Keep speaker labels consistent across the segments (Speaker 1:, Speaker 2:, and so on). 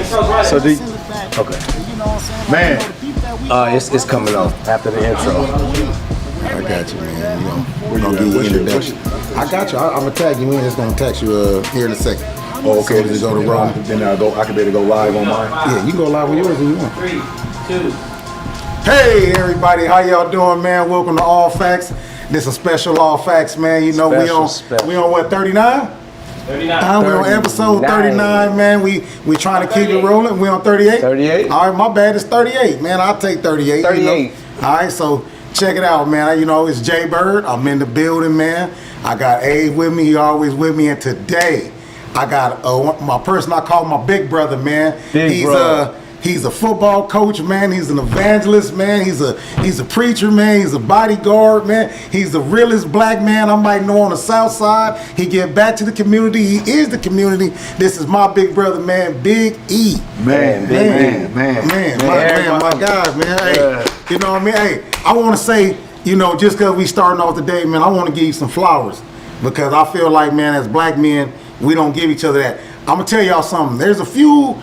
Speaker 1: So do okay. Man, it's coming on after the intro.
Speaker 2: I got you, man. We're gonna give you an introduction. I got you. I'm gonna tag you in. It's gonna text you here in a second.
Speaker 1: Oh, okay.
Speaker 2: So just go to roll.
Speaker 1: Then I can be able to go live on mine.
Speaker 2: Yeah, you can go live with yours if you want.
Speaker 3: 3, 2.
Speaker 2: Hey everybody, how y'all doing, man? Welcome to All Facts. This is a special All Facts, man. You know we on what, 39?
Speaker 3: 39.
Speaker 2: We're on episode 39, man. We trying to keep it rolling. We on 38?
Speaker 1: 38.
Speaker 2: All right, my bad. It's 38, man. I'll take 38.
Speaker 1: 38.
Speaker 2: You know? All right, so check it out, man. You know, it's Jay Bird. I'm in the building, man. I got Abe with me. He always with me. And today, I got my person I call my big brother, man. He's a football coach, man. He's an evangelist, man. He's a preacher, man. He's a bodyguard, man. He's the realest black man I might know on the South Side. He give back to the community. He is the community. This is my big brother, man, Big E.
Speaker 1: Man,
Speaker 2: my guy, man. Hey, you know what I mean? Hey, I want to say, you know, just because we starting off today, man, I want to give you some flowers because I feel like, man, as black men, we don't give each other that. I'm gonna tell y'all something. There's a few.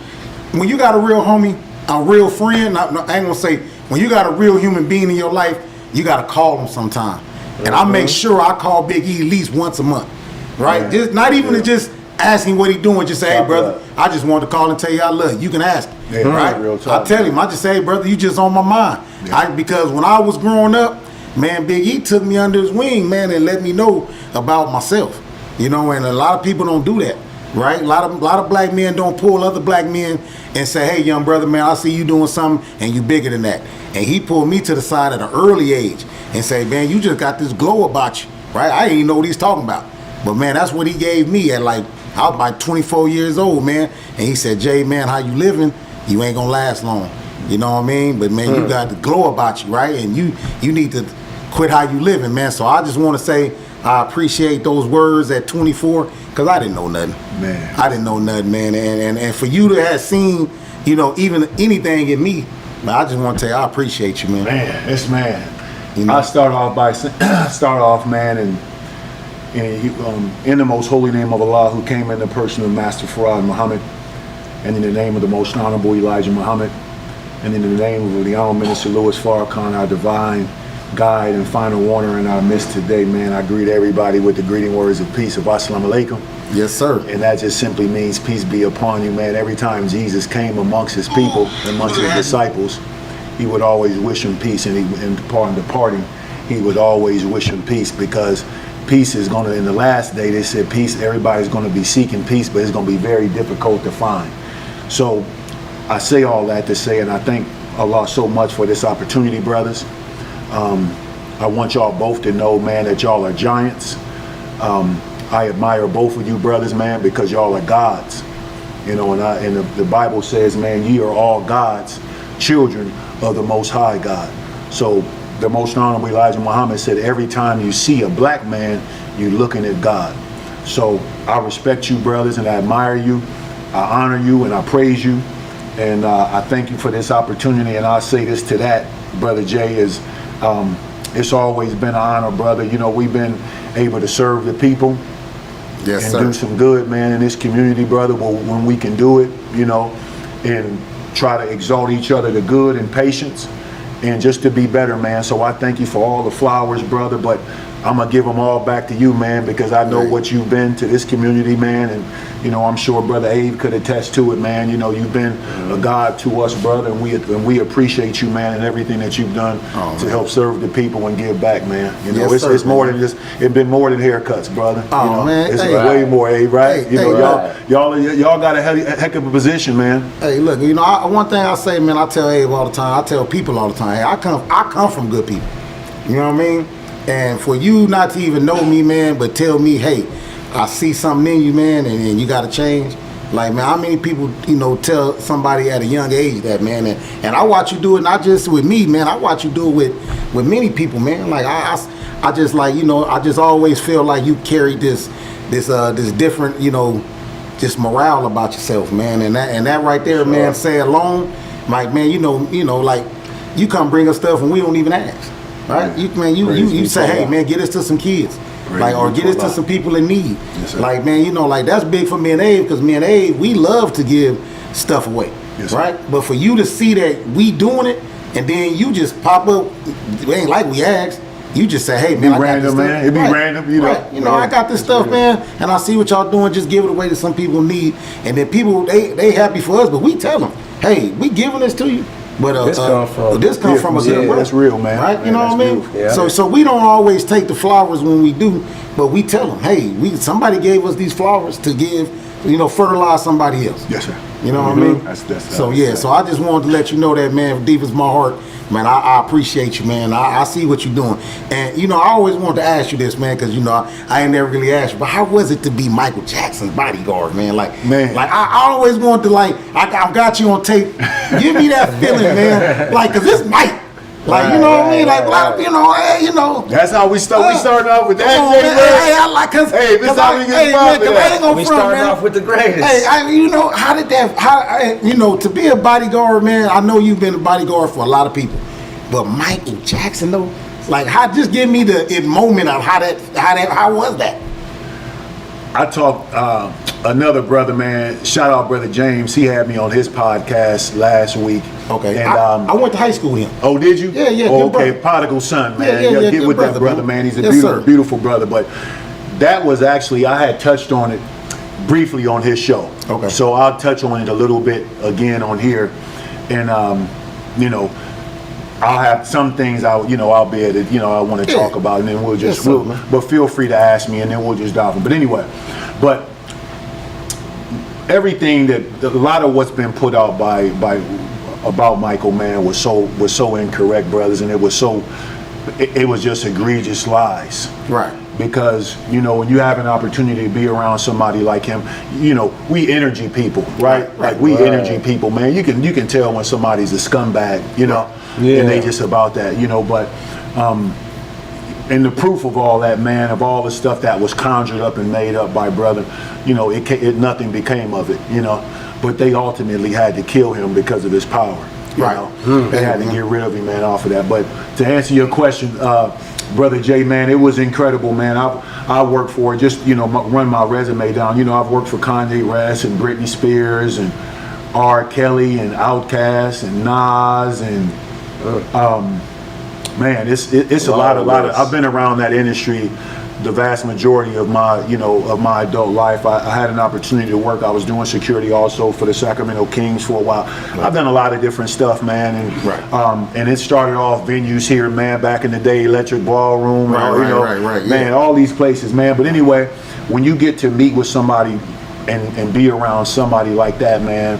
Speaker 2: When you got a real homie, a real friend, I ain't gonna say, when you got a real human being in your life, you gotta call them sometime. And I make sure I call Big E at least once a month, right? Yeah. Just not even to just ask him what he doing, just say, hey brother, I just wanted to call and tell you I love you. You can ask him, right? I tell him, I just say, hey brother, you just on my mind. Yeah. Because when I was growing up, man, Big E took me under his wing, man, and let me know about myself. You know, and a lot of people don't do that. Right, a lot of black men don't pull other black men and say, "Hey, young brother, man, I see you doing something, and you bigger than that." And he pulled me to the side at an early age and say, "Man, you just got this glow about you, right?" I didn't even know what he's talking about, but man, that's what he gave me at I was like 24 years old, man. And he said, "Jay, man, how you living? You ain't gonna last long, you know what I mean? But man, you got the glow about you, right? And you need to quit how you living, man." So I just want to say I appreciate those words at 24. Because I didn't know nothing. Man. I didn't know nothing, man. And for you to have seen, you know, even anything in me, man, I just want to tell you, I appreciate you, man.
Speaker 1: Man.
Speaker 2: You know?
Speaker 1: I start off, man, and in the most holy name of Allah, who came in the person of Master Farad Muhammad, and in the name of the most honorable Elijah Muhammad, and in the name of the Honorable Minister Louis Farrakhan, our divine guide and final warner in our midst today, man, I greet everybody with the greeting words of peace of Assalamu alaikum.
Speaker 2: Yes, sir.
Speaker 1: And that just simply means peace be upon you, man. Every time Jesus came amongst his people, amongst his disciples, he would always wish them peace, and upon departing, he would always wish them peace, because peace is going to, in the last day, they said peace, everybody's going to be seeking peace, but it's going to be very difficult to find. So I say all that to say, and I thank Allah so much for this opportunity, brothers. I want y'all both to know, man, that y'all are giants. I admire both of you brothers, man, because y'all are gods. You know, and the Bible says, man, ye are all gods, children of the Most High God. So the Most Honorable Elijah Muhammad said, every time you see a black man, you're looking at God. So I respect you, brothers, and I admire you. I honor you and I praise you. And I thank you for this opportunity. And I'll say this to that, Brother Jay, is it's always been an honor, brother. You know, we've been able to serve the people and do some good, man, in this community, brother, when we can do it, you know, and try to exalt each other to good and patience and just to be better, man. So I thank you for all the flowers, brother, but I'm going to give them all back to you, man, because I know what you've been to this community, man. And, you know, I'm sure Brother Abe could attest to it, man. You know, you've been a God to us, brother, and we appreciate you, man, and everything that you've done to help serve the people and give back, man. You know, it's more than just, it's been more than haircuts, brother.
Speaker 2: Oh,
Speaker 1: you know,
Speaker 2: man.
Speaker 1: It's way more, Abe, right? You know, y'all got a heck of a position, man.
Speaker 2: Hey, look, you know, one thing I say, man, I tell Abe all the time, I tell people all the time, hey, I come from good people. You know what I mean? And for you not to even know me, man, but tell me, hey, I see something in you, man, and you got to change. Like, man, how many people, you know, tell somebody at a young age that, man, and I watch you do it not just with me, man. I watch you do it with many people, man. Like, I just, like, you know, I just always feel like you carry this different, you know, just morale about yourself, man. And that right there, man, say alone, like, man, you know, like, you come bring us stuff and we don't even ask. Right, you say, hey man, get us to some kids, like, or get us to some people in need. Like, man, you know, like, that's big for me and Abe, because me and Abe, we love to give stuff away,
Speaker 1: Yes, sir.
Speaker 2: right? But for you to see that we doing it, and then you just pop up, it ain't like we asked. You just say, hey man, I got
Speaker 1: random,
Speaker 2: this stuff.
Speaker 1: man. It'd be random, you know.
Speaker 2: Right. You know, I got this stuff, man, and I see what y'all doing. Just give it away to some people who need, and then people they happy for us, but we tell them, hey, we giving this to you. But
Speaker 4: This come
Speaker 2: from a good
Speaker 1: yeah,
Speaker 2: brother.
Speaker 1: that's real, man.
Speaker 2: Right? You
Speaker 1: Man,
Speaker 2: know what I
Speaker 1: that's
Speaker 2: mean?
Speaker 1: beautiful.
Speaker 4: Yeah.
Speaker 2: So we don't always take the flowers when we do, but we tell them, hey, somebody gave us these flowers to give, fertilize somebody else.
Speaker 1: Yes, sir.
Speaker 2: You know what I mean?
Speaker 1: That's
Speaker 2: So yeah, so I just wanted to let you know that, man, from deep as my heart, man, I appreciate you, man. I see what you're doing. And, I always wanted to ask you this, man, because, I ain't never really asked you, but how was it to be Michael Jackson's bodyguard, man? Like, I always wanted to, I got you on tape. Give me that feeling, man. Like, because it's Mike. Like, you know what I mean? Like,
Speaker 1: That's how we start. We started off with that. This how we get involved in that.
Speaker 4: We started off with the greatest.
Speaker 2: Hey, how did that? To be a bodyguard, man. I know you've been a bodyguard for a lot of people, but Michael Jackson, though, like, just give me the moment of how was that?
Speaker 1: I talked another brother, man. Shout out, brother James. He had me on his podcast last week.
Speaker 2: Okay,
Speaker 1: and
Speaker 2: I went to high school with him.
Speaker 1: Oh, did you?
Speaker 2: Yeah, yeah.
Speaker 1: Oh,
Speaker 2: good
Speaker 1: okay,
Speaker 2: brother.
Speaker 1: prodigal son, man.
Speaker 2: Yeah,
Speaker 1: Get
Speaker 2: good
Speaker 1: with
Speaker 2: brother,
Speaker 1: that brother, man. He's a
Speaker 2: Yes,
Speaker 1: beautiful,
Speaker 2: sir.
Speaker 1: beautiful brother. But that was actually, I had touched on it briefly on his show.
Speaker 2: Okay.
Speaker 1: So I'll touch on it a little bit again on here, and I'll have some things I'll be able to, I want to talk about, and then we'll just,
Speaker 2: Yes, sir, man.
Speaker 1: but feel free to ask me, and then we'll just dive in. But anyway, but everything that a lot of what's been put out by about Michael, man, was so incorrect, brothers, and it was just egregious lies.
Speaker 2: Right.
Speaker 1: Because when you have an opportunity to be around somebody like him, we energy people, right? Like we energy people, man. You can tell when somebody's a scumbag, and they just about that, but and the proof of all that, man, of all the stuff that was conjured up and made up by brother, nothing became of it, but they ultimately had to kill him because of his power. They had to get rid of him, man, off of that. But to answer your question, brother Jay, man, it was incredible, man. I worked for it, just run my resume down. I've worked for Kanye West and Britney Spears and R. Kelly and Outkast and Nas and man, it's a lot of. I've been around that industry the vast majority of my adult life. I had an opportunity to work. I was doing security also for the Sacramento Kings for a while. I've done a lot of different stuff, man, and it started off venues here, man, back in the day, Electric Ballroom, man, all these places, man. But anyway, when you get to meet with somebody and be around somebody like that, man,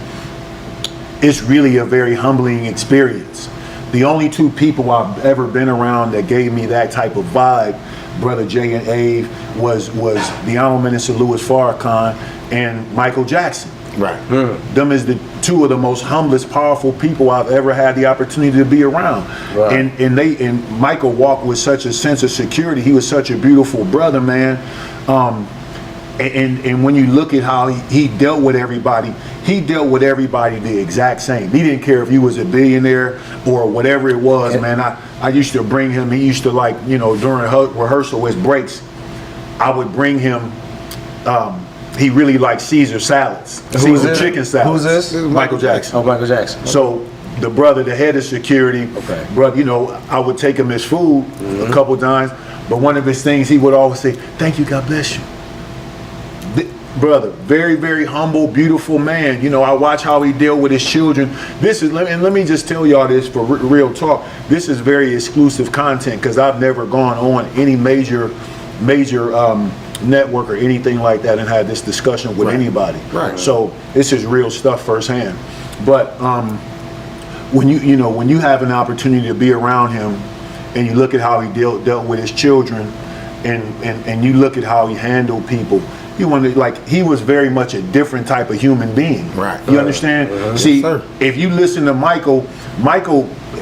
Speaker 1: it's really a very humbling experience. The only two people I've ever been around that gave me that type of vibe, Brother Jay and Ave, was the Honorable Minister Louis Farrakhan and Michael Jackson.
Speaker 2: Right.
Speaker 1: Them is the two of the most humblest, powerful people I've ever had the opportunity to be around.
Speaker 4: Right.
Speaker 1: And Michael walked with such a sense of security. He was such a beautiful brother, man. And when you look at how he dealt with everybody the exact same. He didn't care if he was a billionaire or whatever it was, man. I used to bring him, he used to during rehearsal, his breaks, I would bring him, he really liked Caesar salads. Caesar chicken salads.
Speaker 4: Who's this?
Speaker 1: Michael Jackson.
Speaker 4: Oh, Michael Jackson.
Speaker 1: So the brother, the head of security, brother, I would take him his food a couple times, but one of his things, he would always say, "Thank you, God bless you." Brother, very, very humble, beautiful man. I watch how he dealt with his children. Let me just tell y'all this for real talk. This is very exclusive content because I've never gone on any major network or anything like that and had this discussion with anybody.
Speaker 2: Right.
Speaker 1: So this is real stuff firsthand. But when you have an opportunity to be around him and you look at how he dealt with his children and you look at how he handled people, you wonder, he was very much a different type of human being.
Speaker 2: Right.
Speaker 1: You understand? See,
Speaker 2: Yes, sir.
Speaker 1: if you listen to Michael,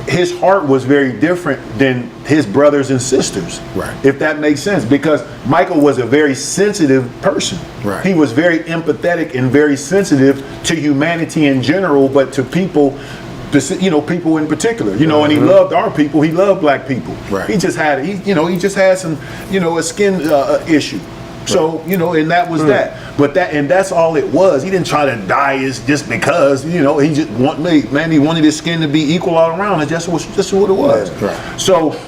Speaker 1: his heart was very different than his brothers and sisters.
Speaker 2: Right.
Speaker 1: If that makes sense, because Michael was a very sensitive person.
Speaker 2: Right.
Speaker 1: He was very empathetic and very sensitive to humanity in general, but to people, people in particular, and he loved our people. He loved black people.
Speaker 2: Right.
Speaker 1: He just had some, a skin issue. So, you know, and that was that. But that's all it was. He didn't try to die just because, you know, he just he wanted his skin to be equal all around. And that's what it was.
Speaker 2: Right.
Speaker 1: So,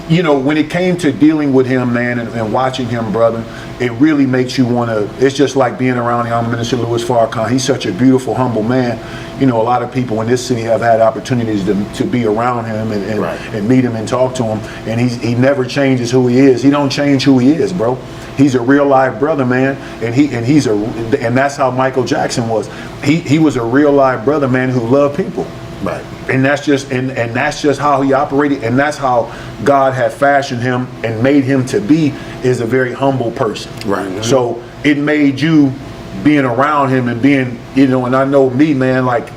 Speaker 1: you know, when it came to dealing with him, man, and watching him, brother, it really makes you want to, it's just like being around young Minister Louis Farrakhan. He's such a beautiful, humble man. You know, a lot of people in this city have had opportunities to be around him and meet him and talk to him. And he never changes who he is. He don't change who he is, bro. He's a real live brother, man. And that's how Michael Jackson was. He was a real live brother, man, who loved people.
Speaker 2: Right.
Speaker 1: And that's just how he operated, and that's how God had fashioned him and made him to be, is a very humble person.
Speaker 2: Right. Mm-hmm.
Speaker 1: So it made you being around him and being, you know, and I know me, man, like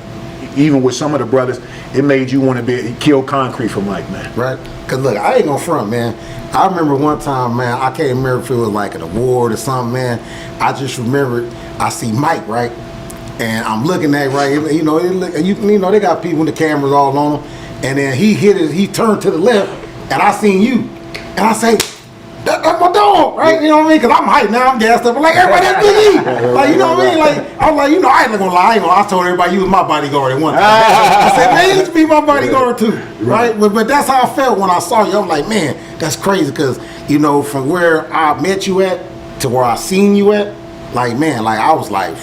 Speaker 1: even with some of the brothers, it made you want to kill concrete for Mike, man.
Speaker 2: Right. Cause look, I ain't gonna front, man. I remember one time, man, I can't remember if it was like an award or something, man. I just remember I see Mike, right? And I'm looking at right, you know, you know, they got people with the cameras all on them, and then he turned to the left, and I seen you, and I say, that's my dog, right? You know what I mean? Cause I'm hyped now, I'm gassed up, I'm like, everybody, that's Big E. Like, you know what I mean? Like, I was like, you know, I ain't gonna lie, I told everybody you was my bodyguard at one time. I said, man, you used to be my bodyguard too, right? But that's how I felt when I saw you. I'm like, man, that's crazy, cause you know, from where I met you at to where I seen you at, like, man, like I was like.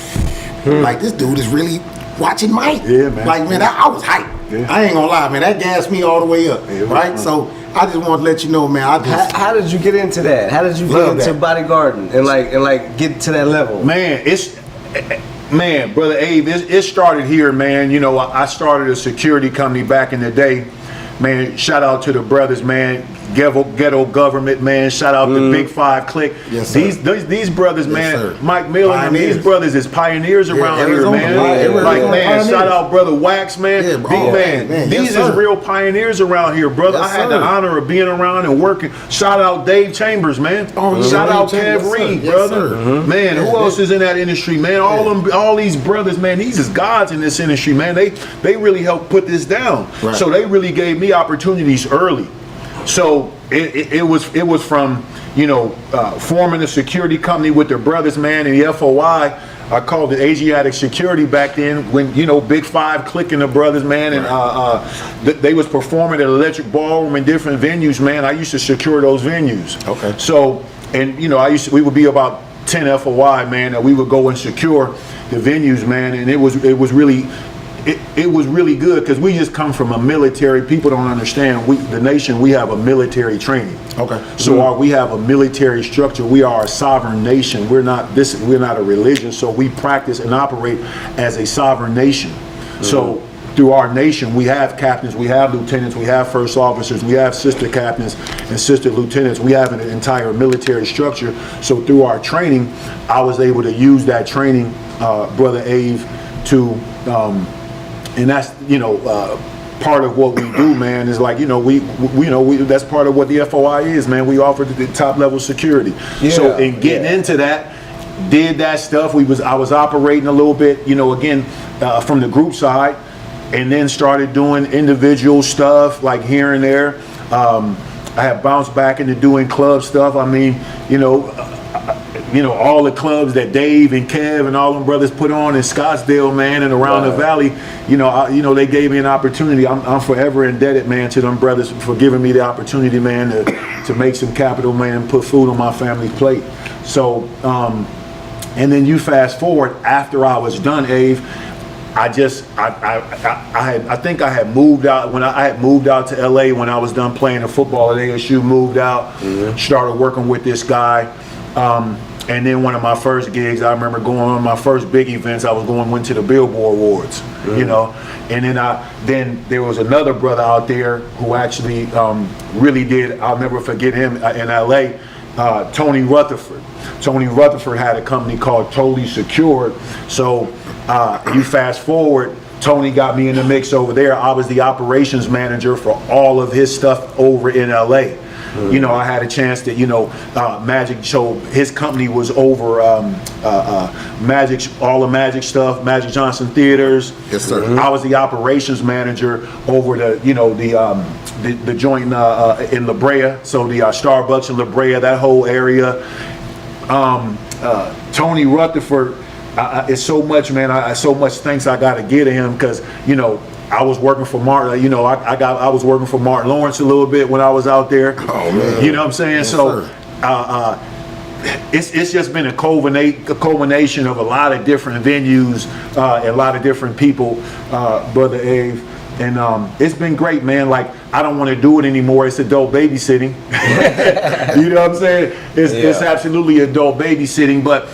Speaker 2: Like, this dude is really watching Mike.
Speaker 1: Yeah, man.
Speaker 2: Like, man, I was hyped.
Speaker 1: Yeah.
Speaker 2: I ain't gonna lie, man. That gassed me all the way up, right? So I just want to let you know, man.
Speaker 4: How did you get into that? How did you get into bodyguarding and like get to that level?
Speaker 1: Man, brother Abe, it started here, man. You know, I started a security company back in the day. Man, shout out to the brothers, man. Ghetto government, man. Shout out to Big Five Click.
Speaker 2: Yes, sir.
Speaker 1: These brothers,
Speaker 2: Yes,
Speaker 1: man.
Speaker 2: sir.
Speaker 1: Mike Miller and these brothers is pioneers around here,
Speaker 2: Arizona,
Speaker 1: man.
Speaker 2: Arizona
Speaker 1: Like, man,
Speaker 2: pioneers.
Speaker 1: shout out brother Wax, man.
Speaker 2: Yeah,
Speaker 1: Big
Speaker 2: bro.
Speaker 1: man.
Speaker 2: Yes,
Speaker 1: These is real pioneers around here, brother.
Speaker 2: Yes,
Speaker 1: I had the
Speaker 2: sir.
Speaker 1: honor of being around and working. Shout out Dave Chambers, man.
Speaker 2: Oh, yeah,
Speaker 1: shout
Speaker 2: Dave
Speaker 1: out
Speaker 2: Chambers.
Speaker 1: Kev
Speaker 2: Yes, sir.
Speaker 1: Reed,
Speaker 2: Yes,
Speaker 1: brother.
Speaker 2: sir.
Speaker 1: Man, who else is in that industry, man? All these brothers, man. These is gods in this industry, man. They really helped put this down.
Speaker 2: Right.
Speaker 1: So they really gave me opportunities early. So it was from, you know, forming a security company with their brothers, man, and the FOI. I called it Asiatic Security back then, when, you know, Big Five clicking the brothers, man, and they was performing at Electric Ballroom in different venues, man. I used to secure those venues.
Speaker 2: Okay.
Speaker 1: So, and you know, we would be about 10 FOI, man, and we would go and secure the venues, man, and it was really good because we just come from a military. People don't understand. The nation, we have a military training.
Speaker 2: Okay.
Speaker 1: So we have a military structure. We are a sovereign nation. We're not a religion. So we practice and operate as a sovereign nation. So through our nation, we have captains, we have lieutenants, we have first officers, we have sister captains and sister lieutenants. We have an entire military structure. So through our training, I was able to use that training, Brother Ave, to and that's, you know, part of what we do, man, is like, you know, we that's part of what the FOI is, man. We offer the top level security.
Speaker 4: Yeah,
Speaker 1: so in getting into that, did that stuff, I was operating a little bit, you know, again, from the group side, and then started doing individual stuff like here and there. I have bounced back into doing club stuff. I mean, you know, all the clubs that Dave and Kev and all them brothers put on in Scottsdale, man, and around the valley, you know, they gave me an opportunity. I'm forever indebted, man, to them brothers for giving me the opportunity, man, to make some capital, man, put food on my family's plate. So, and then you fast forward, after I was done, Ave, I think I had moved out when I had moved out to LA when I was done playing the football at ASU, moved out, started working with this guy. And then one of my first gigs, I remember going on my first big events, went to the Billboard Awards, you know. And then there was another brother out there who actually really did, I'll never forget him in LA, Tony Rutherford. Tony Rutherford had a company called Totally Secured. So you fast forward, Tony got me in the mix over there. I was the operations manager for all of his stuff over in LA. You know, I had a chance to, you know, Magic show, his company was over Magic, all the Magic stuff, Magic Johnson Theaters.
Speaker 2: Yes, sir.
Speaker 1: I was the operations manager over the, you know, the joint in La Brea, so the Starbucks in La Brea, that whole area. Tony Rutherford. It's so much, man. I so much thanks I got to give to him because I was working for Martin. I was working for Martin Lawrence a little bit when I was out there.
Speaker 2: Oh man.
Speaker 1: You know what I'm saying?
Speaker 2: Yes,
Speaker 1: So.
Speaker 2: sir.
Speaker 1: It's just been a culmination of a lot of different venues, a lot of different people, Brother Abe. And it's been great, man. Like, I don't want to do it anymore. It's adult babysitting. You know what I'm saying? It's absolutely adult babysitting, but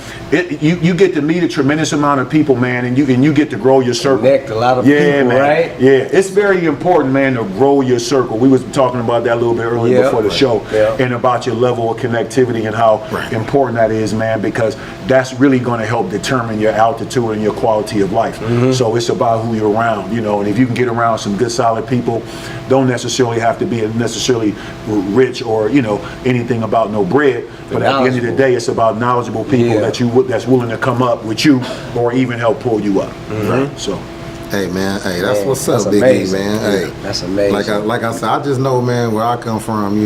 Speaker 1: you get to meet a tremendous amount of people, man, and you get to grow your circle.
Speaker 4: Connect a lot of people,
Speaker 1: man.
Speaker 4: right?
Speaker 1: Yeah, it's very important, man, to grow your circle. We was talking about that a little bit earlier before the show, and about your level of connectivity and how important that is, man, because that's really going to help determine your altitude and your quality of life. So it's about who you're around, and if you can get around some good, solid people, don't necessarily have to be necessarily rich or anything about no bread, but at the end of the day, it's about knowledgeable people that's willing to come up with you or even help pull you up. Right? So.
Speaker 2: Hey man, that's what's up,
Speaker 4: that's
Speaker 2: Big E,
Speaker 4: amazing.
Speaker 2: man. Hey,
Speaker 4: that's amazing.
Speaker 2: Like I said, I just know, man, where I come from.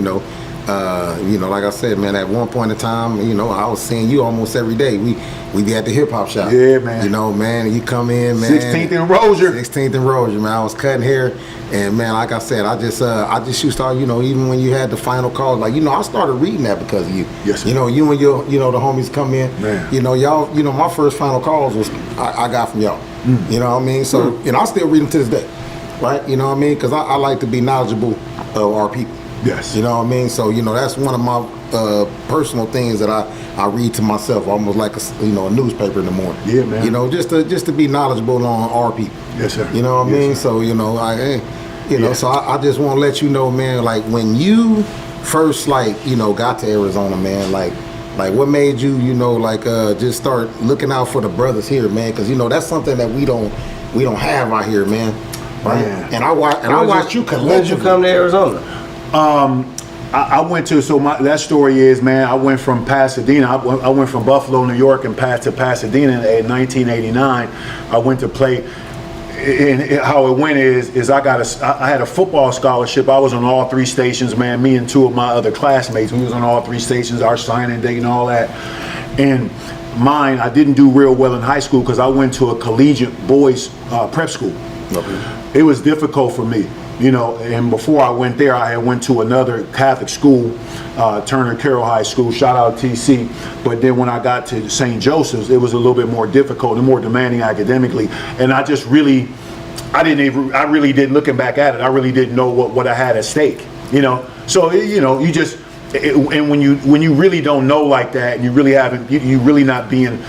Speaker 2: Like I said, man, at one point in time, I was seeing you almost every day. We be at the hip hop shop.
Speaker 1: Yeah, man.
Speaker 2: Man, you come in, man.
Speaker 1: 16th and Rozier.
Speaker 2: 16th and Rozier, man. I was cutting hair, and man, like I said, I just used to start, even when you had the final call, like, I started reading that because of you.
Speaker 1: Yes, sir.
Speaker 2: You and your, the homies come in.
Speaker 1: Man.
Speaker 2: Y'all, my first final calls was I got from y'all. You know what I mean? So, I still read them to this day, right? You know what I mean? Because I like to be knowledgeable of our people.
Speaker 1: Yes.
Speaker 2: You know what I mean? So, that's one of my personal things that I read to myself, almost like a newspaper in the morning.
Speaker 1: Yeah, man.
Speaker 2: Just to be knowledgeable on our people.
Speaker 1: Yes, sir.
Speaker 2: You know what I mean?
Speaker 1: Sir.
Speaker 2: So, so I just want to let you know, man, like when you first got to Arizona, man, like what made you, just start looking out for the brothers here, man? Because, that's something that we don't have out here, man. Right? Man. And I watch you collectively.
Speaker 4: When did you come to Arizona?
Speaker 1: I went to, that story is, man, I went from Pasadena, I went from Buffalo, New York, and passed to Pasadena in 1989. I went to play, and how it went is I had a football scholarship. I was on all three stations, man, me and two of my other classmates. We was on all three stations, our signing date and all that. And mine, I didn't do real well in high school because I went to a collegiate boys prep school. Okay. It was difficult for me. And before I went there, I had went to another Catholic school, Turner Carroll High School, shout out TC. But then when I got to St. Joseph's, it was a little bit more difficult and more demanding academically. And I really didn't, looking back at it, I really didn't know what I had at stake, So, and when you really don't know like that, and you really haven't, you really not being,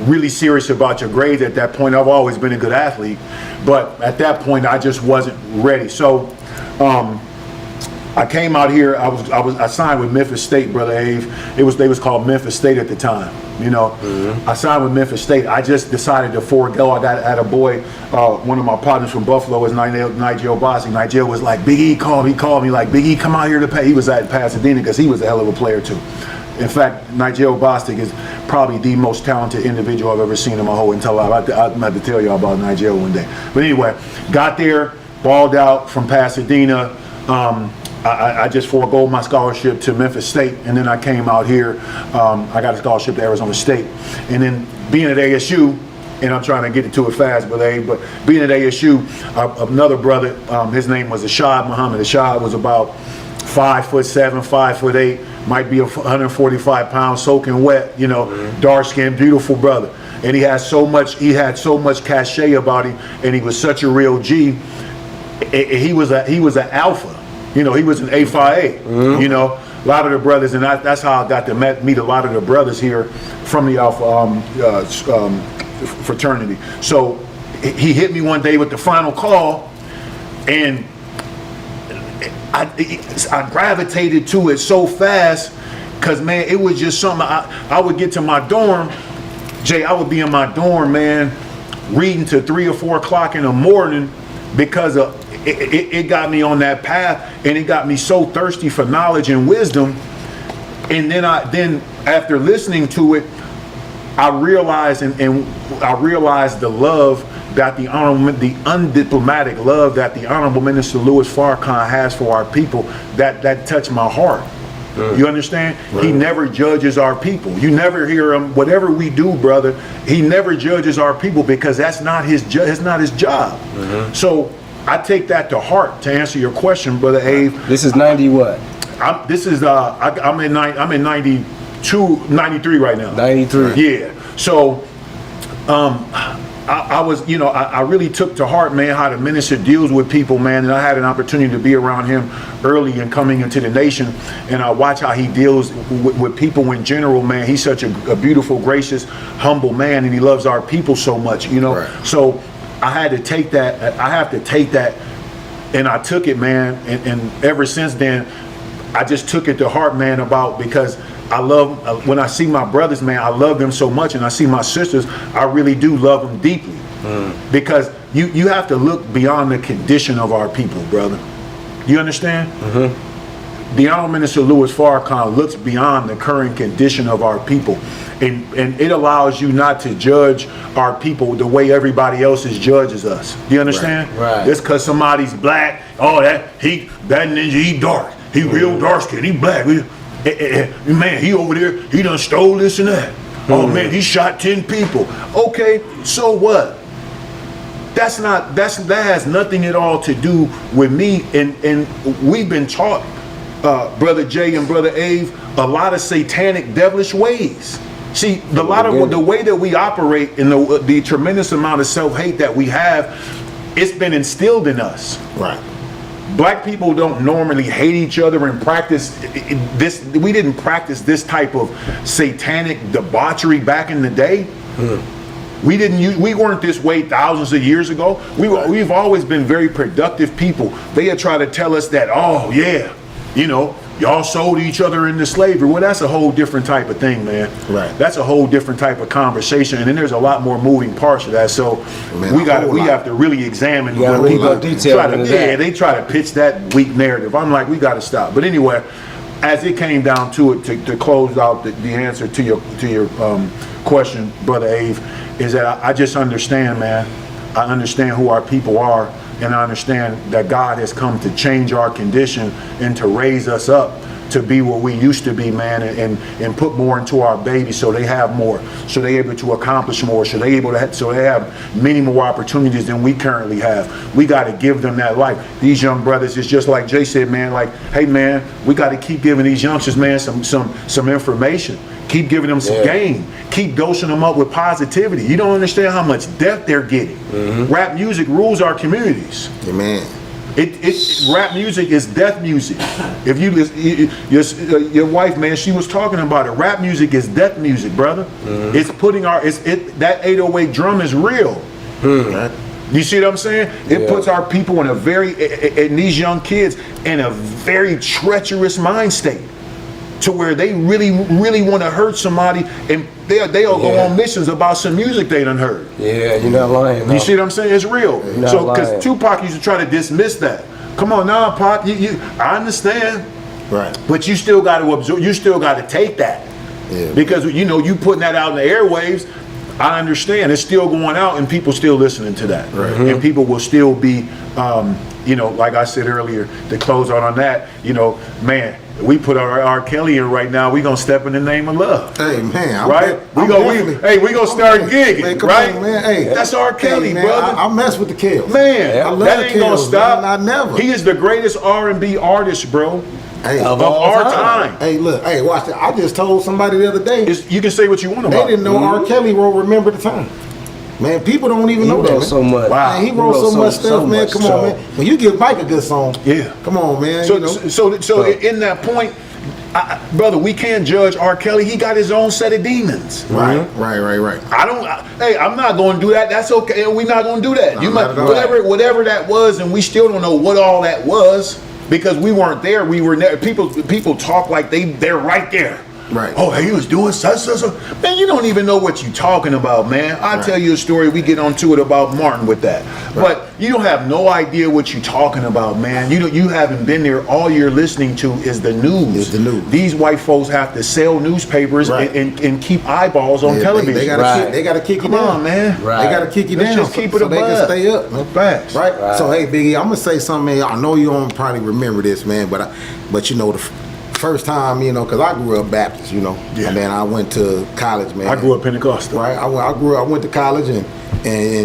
Speaker 1: really serious about your grades at that point. I've always been a good athlete, but at that point I just wasn't ready. So I came out here. I signed with Memphis State, Brother Ave. They was called Memphis State at the time. I signed with Memphis State. I just decided to forego. I had a boy, one of my partners from Buffalo was Nigel Bossy. Nigel was like, Big E called me. He called me like, Big E, come out here to pay. He was at Pasadena because he was a hell of a player too. In fact, Nigel Bostic is probably the most talented individual I've ever seen in my whole entire life. I'm about to tell y'all about Nigel one day. But anyway, got there, balled out from Pasadena. I just forego my scholarship to Memphis State, and then I came out here. I got a scholarship to Arizona State. And then being at ASU, and I'm trying to get to it fast, but being at ASU, another brother, his name was Ashad Muhammad. Ashad was about 5'7", 5'8", might be 145 pounds, soaking wet, dark skinned, beautiful brother. And he had so much cachet about him, and he was such a real G. He was an alpha, he was an A5A, a lot of the brothers, and that's how I got to meet a lot of the brothers here from the Alpha fraternity. So he hit me one day with the final call, and I gravitated to it so fast because, man, it was just something. I would get to my dorm, Jay, I would be in my dorm, man, reading to 3 or 4 o'clock in the morning because it got me on that path, and it got me so thirsty for knowledge and wisdom. And then after listening to it, I realized the love that the undiplomatic love that the Honorable Minister Louis Farrakhan has for our people, that touched my heart. You understand? He never judges our people. You never hear him. Whatever we do, brother, he never judges our people because that's not his. It's not his job. So I take that to heart. To answer your question, brother Abe.
Speaker 4: This is 90 what?
Speaker 1: I'm in 92, 93 right now.
Speaker 4: 93.
Speaker 1: Yeah. So, I was, I really took to heart, man, how the minister deals with people, man. And I had an opportunity to be around him early and coming into the nation. And I watch how he deals with people in general, man. He's such a beautiful, gracious, humble man. And he loves our people so much, Right. So I had to take that. I have to take that. And I took it, man. And ever since then, I just took it to heart, man, because I love, when I see my brothers, man, I love them so much. And I see my sisters, I really do love them deeply. Because you have to look beyond the condition of our people, brother. You understand? The Honorable Minister Louis Farrakhan looks beyond the current condition of our people. And it allows you not to judge our people the way everybody else judges us. Do you understand?
Speaker 4: Right.
Speaker 1: Just because somebody's black, that ninja, he dark. He real dark skin, he black. Man, he over there, he done stole this and that. Oh man, he shot 10 people. Okay, so what? That has nothing at all to do with me. And we've been taught, Brother Jay and Brother Abe, a lot of satanic, devilish ways. See, the way that we operate and the tremendous amount of self-hate that we have, it's been instilled in us.
Speaker 2: Right.
Speaker 1: Black people don't normally hate each other and practice this. We didn't practice this type of satanic debauchery back in the day. We weren't this way thousands of years ago. We've always been very productive people. They had tried to tell us that, y'all sold each other into slavery. Well, that's a whole different type of thing, man.
Speaker 2: Right.
Speaker 1: That's a whole different type of conversation, and then there's a lot more moving parts of that. So we have to really examine when people they try to pitch that weak narrative. I'm like, we got to stop. But anyway, as it came down to it, to close out the answer to your question, Brother Abe, is that I just understand, man. I understand who our people are. And I understand that God has come to change our condition and to raise us up to be what we used to be, man, and put more into our babies so they have more, so they're able to accomplish more, so they have many more opportunities than we currently have. We got to give them that life. These young brothers, is just like Jay said, man, like, hey, man, we got to keep giving these youngsters, man, some information. Keep giving them some game. Keep dosing them up with positivity. You don't understand how much death they're getting. Rap music rules our communities.
Speaker 2: Amen.
Speaker 1: Rap music is death music. If you your wife, man, she was talking about it. Rap music is death music, brother. It's putting that 808 drum is real. You see what I'm saying? It puts our people in and these young kids in a very treacherous mind state, to where they really, really want to hurt somebody, and they'll go on missions about some music they done heard.
Speaker 4: Yeah, you're not lying. No.
Speaker 1: You see what I'm saying? It's real. So, because Tupac used to try to dismiss that. Come on now, Pop. I understand.
Speaker 2: Right.
Speaker 1: But you still got to absorb. You still got to take that. Yeah. Because you putting that out in the airwaves. I understand. It's still going out, and people still listening to that.
Speaker 2: Right.
Speaker 1: And people will still be, like I said earlier, to close on that. Man. We put our R. Kelly in right now. We gonna step in the name of love.
Speaker 2: Hey man,
Speaker 1: we gonna start gigging,
Speaker 2: man,
Speaker 1: right?
Speaker 2: On, man. Hey,
Speaker 1: that's R. Kelly,
Speaker 2: man,
Speaker 1: brother.
Speaker 2: I mess with the Kells.
Speaker 1: Man,
Speaker 2: I love
Speaker 1: that ain't gonna stop.
Speaker 2: Man, I never.
Speaker 1: He is the greatest R&B artist, bro.
Speaker 2: Hey,
Speaker 1: of our time.
Speaker 2: Hey, look, watch that. I just told somebody the other day.
Speaker 1: You can say what you want about it.
Speaker 2: They didn't know R. Kelly wrote "Remember the Time." Man, people don't even know that.
Speaker 4: He wrote so much.
Speaker 1: Wow.
Speaker 2: Man, he wrote so much stuff, man. Come on, man. When you give Mike a good song, come on, man.
Speaker 1: So in that point, brother, we can't judge R. Kelly. He got his own set of demons.
Speaker 2: Right.
Speaker 1: I'm not going to do that. That's okay. We're not going to do that. Whatever that was, and we still don't know what all that was, because we weren't there. We were never. People talk like they're right there.
Speaker 2: Right.
Speaker 1: Oh, he was doing such. Man, you don't even know what you're talking about, man. I'll tell you a story. We get onto it about Martin with that. Right. But you don't have no idea what you're talking about, man. You haven't been there. All you're listening to is the news.
Speaker 2: It's the news.
Speaker 1: These white folks have to sell newspapers and keep eyeballs on television.
Speaker 2: They gotta kick you down.
Speaker 1: Come on, man.
Speaker 2: Right. They gotta kick you down.
Speaker 1: Just keep it
Speaker 2: so they can stay up, man.
Speaker 1: Facts.
Speaker 2: Right? So hey, Biggie, I'm gonna say something, man. I know you don't probably remember this, man, but the first time, you know, because I grew up Baptist, you know,
Speaker 1: Yeah.
Speaker 2: and then I went to college, man.
Speaker 1: I grew up Pentecostal.
Speaker 2: Right, I went to college and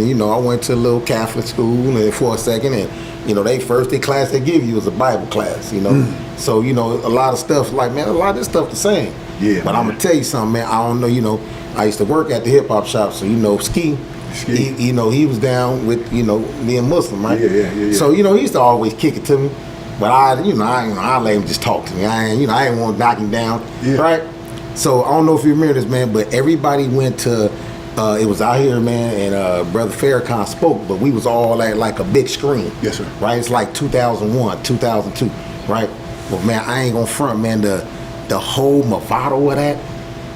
Speaker 2: you know, I went to a little Catholic school and for a second, and you know, they class they give you was a Bible class, you know. So you know, a lot of stuff like, man, a lot of this stuff the same.
Speaker 1: Yeah,
Speaker 2: But
Speaker 1: man.
Speaker 2: I'm gonna tell you something, man. I don't know, you know, I used to work at the hip hop shop, so you know, Ski. You know, he was down with, you know, being Muslim, right?
Speaker 1: Yeah.
Speaker 2: So you know, he used to always kick it to me, but I let him just talk to me. I didn't want to knock him down,
Speaker 1: Yeah.
Speaker 2: right? So I don't know if you remember this, man, but everybody went to. It was out here, man, and Brother Farrakhan spoke, but we was all at like a big screen.
Speaker 1: Yes, sir.
Speaker 2: Right? It's like 2001, 2002, right? But man, I ain't gonna front, man. The whole Movado of that,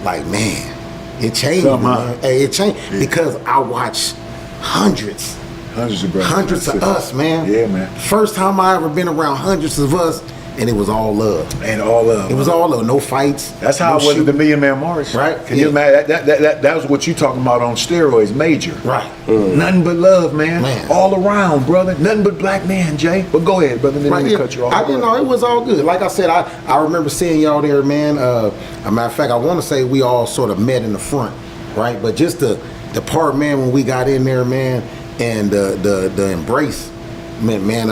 Speaker 2: like, man, it changed,
Speaker 1: Something, huh?
Speaker 2: man. Hey, it changed because I watched hundreds
Speaker 1: Hundreds of brothers.
Speaker 2: of us, man.
Speaker 1: Yeah, man.
Speaker 2: First time I ever been around hundreds of us, and it was all love.
Speaker 1: And all of
Speaker 2: It was all love, no fights.
Speaker 1: That's how
Speaker 2: no
Speaker 1: it was at the
Speaker 2: shooting.
Speaker 1: Million Man March.
Speaker 2: Right.
Speaker 1: Can you imagine? That was what you talking about on steroids, major.
Speaker 2: Right.
Speaker 1: Nothing but love, man.
Speaker 2: Man.
Speaker 1: All around, brother. Nothing but black man, Jay. But go ahead, brother. Didn't
Speaker 2: Right,
Speaker 1: mean to
Speaker 2: yeah.
Speaker 1: cut you off.
Speaker 2: You know, it was all good. Like I said, I remember seeing y'all there, man. A matter of fact, I want to say we all sort of met in the front, right? But just the part, man, when we got in there, man, and the embrace, man,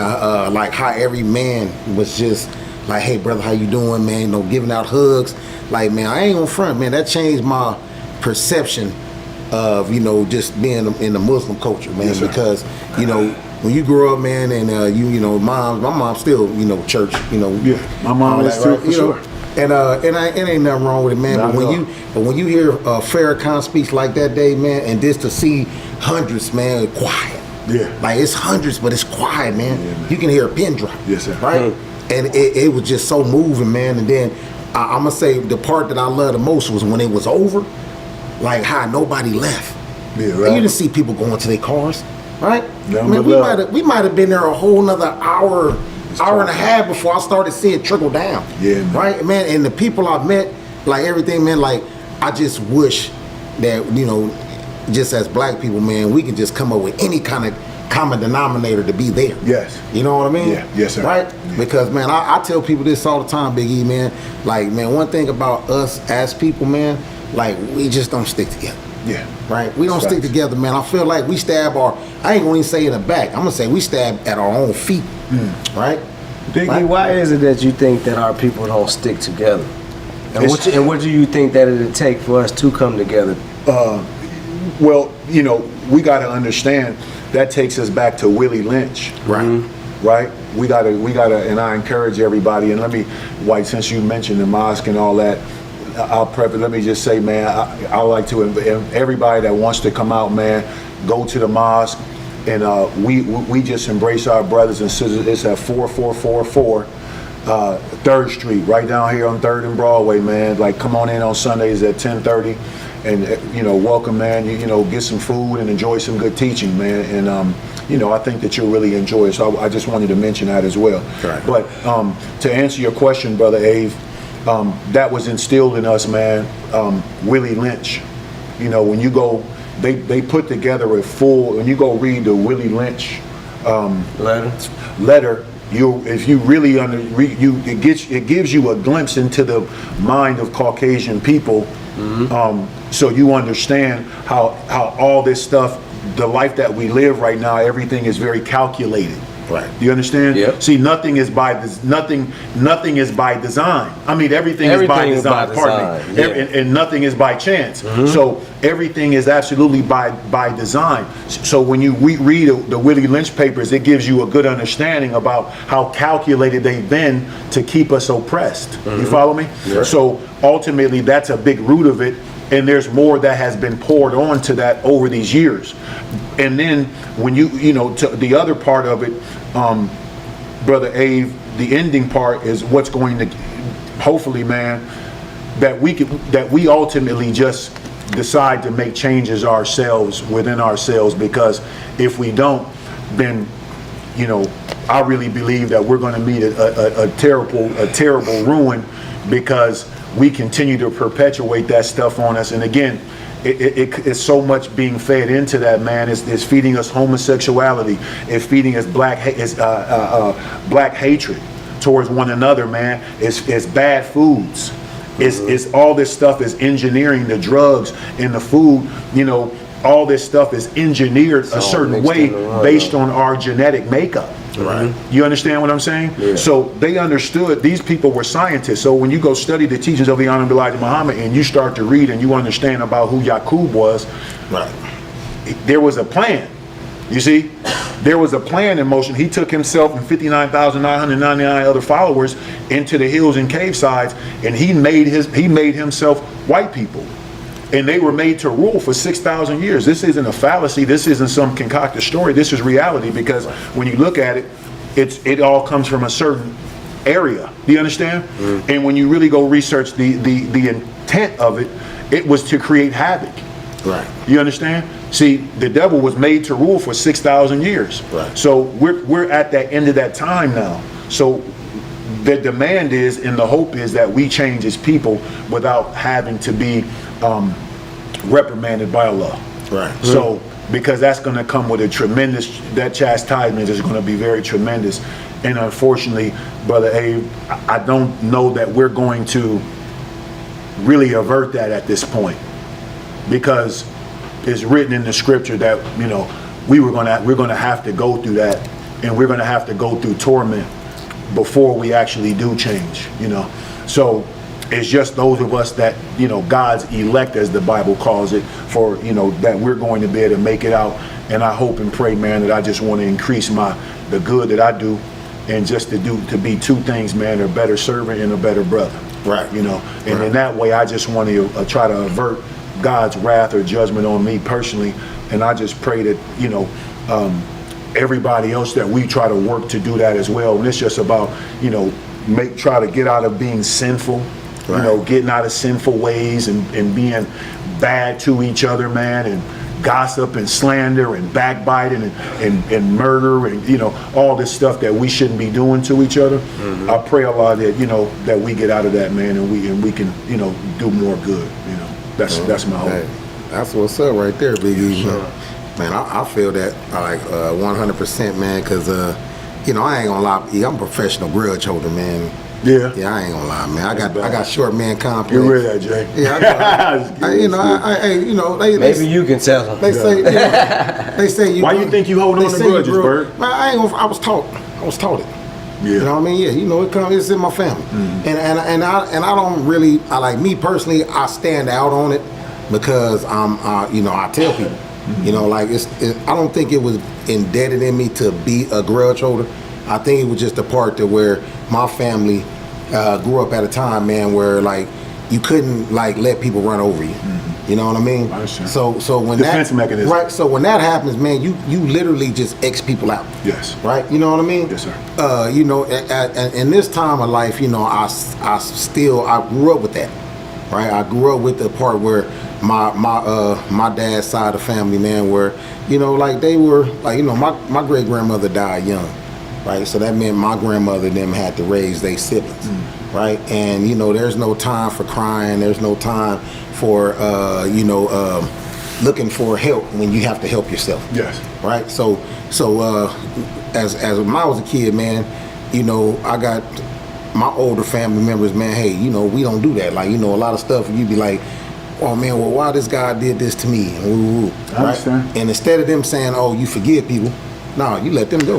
Speaker 2: like how every man was just like, hey, brother, how you doing, man? You know, giving out hugs. Like, man, I ain't gonna front, man. That changed my perception of, you know, just being in the Muslim culture, man.
Speaker 1: Yes, sir.
Speaker 2: Because, you know, when you grow up, man, and you know, my mom still, you know, church, you know.
Speaker 1: Yeah, my mom
Speaker 2: all
Speaker 1: is
Speaker 2: that,
Speaker 1: too,
Speaker 2: right?
Speaker 1: for
Speaker 2: You know,
Speaker 1: sure.
Speaker 2: And it ain't nothing wrong with it, man.
Speaker 1: Not
Speaker 2: But
Speaker 1: at
Speaker 2: when you hear Farrakhan speaks like that day, man, and just to see hundreds, man, quiet.
Speaker 1: Yeah.
Speaker 2: Like it's hundreds, but it's quiet, man.
Speaker 1: Yeah, man.
Speaker 2: You can hear a pin drop.
Speaker 1: Yes, sir.
Speaker 2: Right. And it was just so moving, man. And then I'm gonna say the part that I loved the most was when it was over, like how nobody left.
Speaker 1: Yeah,
Speaker 2: And
Speaker 1: right.
Speaker 2: you didn't see people going to their cars, right?
Speaker 1: Nothing
Speaker 2: Man,
Speaker 1: but
Speaker 2: we might have been there a whole nother hour and a half before I started seeing it trickle down.
Speaker 1: Yeah, man.
Speaker 2: Right, man. And the people I met, like everything, man. Like I just wish that, you know, just as black people, man, we can just come up with any kind of common denominator to be there.
Speaker 1: Yes.
Speaker 2: You know what I mean?
Speaker 1: Yeah. Yes, sir.
Speaker 2: Right?
Speaker 1: Yeah.
Speaker 2: Because, man, I tell people this all the time, Big E, man. Like, man, one thing about us as people, man, like we just don't stick together.
Speaker 1: Yeah.
Speaker 2: Right? We don't
Speaker 1: That's
Speaker 2: stick
Speaker 1: facts.
Speaker 2: together, man. I feel like we stab I ain't gonna even say in the back. I'm gonna say we stab at our own feet. Right?
Speaker 4: Biggie, why is it that you think that our people don't stick together? And
Speaker 1: It's-
Speaker 4: what do you think that it'd take for us to come together?
Speaker 1: Well, you know, we got to understand that takes us back to Willie Lynch.
Speaker 2: Right.
Speaker 1: Right? We gotta, and I encourage everybody, and let me, White, since you mentioned the mosque and all that, let me just say, man, I like to, everybody that wants to come out, man, go to the mosque, and we just embrace our brothers and sisters. It's at 4444 3rd Street, right down here on 3rd and Broadway, man. Like, come on in on Sundays at 10:30, and you know, welcome, man. You know, get some food and enjoy some good teaching, man. And you know, I think that you'll really enjoy it. So I just wanted to mention that as well.
Speaker 2: Right.
Speaker 1: But to answer your question, Brother Ave, that was instilled in us, man. Willie Lynch. You know, when you go, they put together when you go read the Willie Lynch letter, if you really it gives you a glimpse into the mind of Caucasian people. So you understand how all this stuff, the life that we live right now, everything is very calculated.
Speaker 2: Right.
Speaker 1: Do you understand?
Speaker 4: Yep.
Speaker 1: See, nothing is by design. I mean, everything is by design. Pardon me.
Speaker 4: yeah.
Speaker 1: And nothing is by chance. So everything is absolutely by design. So when you read the Willie Lynch papers, it gives you a good understanding about how calculated they've been to keep us oppressed. You follow me?
Speaker 4: Yeah.
Speaker 1: So ultimately, that's a big root of it. And there's more that has been poured on to that over these years. And then when you know, to the other part of it, Brother Ave, the ending part is what's going to, hopefully, man, that we ultimately just decide to make changes ourselves, within ourselves, because if we don't, then, you know, I really believe that we're going to meet a terrible ruin, because we continue to perpetuate that stuff on us. And again, it's so much being fed into that, man. It's feeding us homosexuality. It's feeding us black hatred. towards one another, man. It's bad foods. It's all this stuff is engineering the drugs and the food, you know, all this stuff is engineered a certain way based on our genetic makeup.
Speaker 2: Right.
Speaker 1: You understand what I'm saying?
Speaker 4: Yeah.
Speaker 1: So they understood, these people were scientists. So when you go study the teachings of the Honorable Elijah Muhammad and you start to read and you understand about who Yaqub was,
Speaker 2: Right.
Speaker 1: there was a plan. You see, there was a plan in motion. He took himself and 59,999 other followers into the hills and cave sides, and he made himself white people. And they were made to rule for 6,000 years. This isn't a fallacy. This isn't some concocted story. This is reality, because when you look at it, it all comes from a certain area. Do you understand? And when you really go research the intent of it, it was to create havoc.
Speaker 2: Right.
Speaker 1: You understand? See, the devil was made to rule for 6,000 years.
Speaker 2: Right.
Speaker 1: So we're at that end of that time now. So the demand is, and the hope is, that we change as people without having to be reprimanded by Allah.
Speaker 2: Right.
Speaker 1: So, because that's going to come with a tremendous, that chastisement is going to be very tremendous. And unfortunately, Brother Abe, I don't know that we're going to really avert that at this point, because it's written in the scripture that, you know, we're going to have to go through that, and we're going to have to go through torment before we actually do change, you know. So it's just those of us that, you know, God's elect, as the Bible calls it, for, you know, that we're going to be able to make it out. And I hope and pray, man, that I just want to increase the good that I do, and just to be two things, man: a better servant and a better brother.
Speaker 2: Right.
Speaker 1: You know, and in that way, I just want to try to avert God's wrath or judgment on me personally. And I just pray that, you know, everybody else, that we try to work to do that as well. And it's just about, you know, try to get out of being sinful,
Speaker 2: Right.
Speaker 1: you know, getting out of sinful ways and being bad to each other, man, and gossip and slander and backbiting and murder and, you know, all this stuff that we shouldn't be doing to each other. I pray Allah that, you know, that we get out of that, man, and we can, you know, do more good, you know. That's my hope.
Speaker 2: Hey, that's what's up right there, Big E. Man, I feel that like 100%, man, because, you know, I ain't gonna lie, I'm a professional grudge holder, man.
Speaker 1: Yeah.
Speaker 2: Yeah, I ain't gonna lie, man. I got short man complex.
Speaker 1: Get rid of that, Jay.
Speaker 2: Yeah, you know,
Speaker 4: Maybe you can tell them.
Speaker 2: They say, you know, they say you.
Speaker 1: Why you think you holding on to grudges, Bird?
Speaker 2: Man, I was taught it.
Speaker 1: Yeah.
Speaker 2: You know what I mean? Yeah, you know, it's in my family. And I don't really, like me personally, I stand out on it because you know, I tell people, you know, like I don't think it was indebted in me to be a grudge holder. I think it was just a part to where my family grew up at a time, man, where like you couldn't like let people run over you. You know what I mean?
Speaker 1: I understand.
Speaker 2: So when
Speaker 1: Defense
Speaker 2: that
Speaker 1: mechanism.
Speaker 2: right, so when that happens, man, you literally just X people out.
Speaker 1: Yes.
Speaker 2: Right. You know what I mean?
Speaker 1: Yes, sir.
Speaker 2: You know, in this time of life, you know, I grew up with that. Right. I grew up with the part where my dad's side of the family, man, where, you know, like they were like, you know, my great grandmother died young. Right, so that meant my grandmother and them had to raise their siblings, right? And you know, there's no time for crying. There's no time for you know, looking for help when you have to help yourself.
Speaker 1: Yes.
Speaker 2: Right. So as when I was a kid, man, you know, I got my older family members, man. Hey, you know, we don't do that. Like, you know, a lot of stuff you'd be like, oh man, well, why this guy did this to me? Right?
Speaker 1: I understand.
Speaker 2: And instead of them saying, oh, you forgive people. No, you let them go,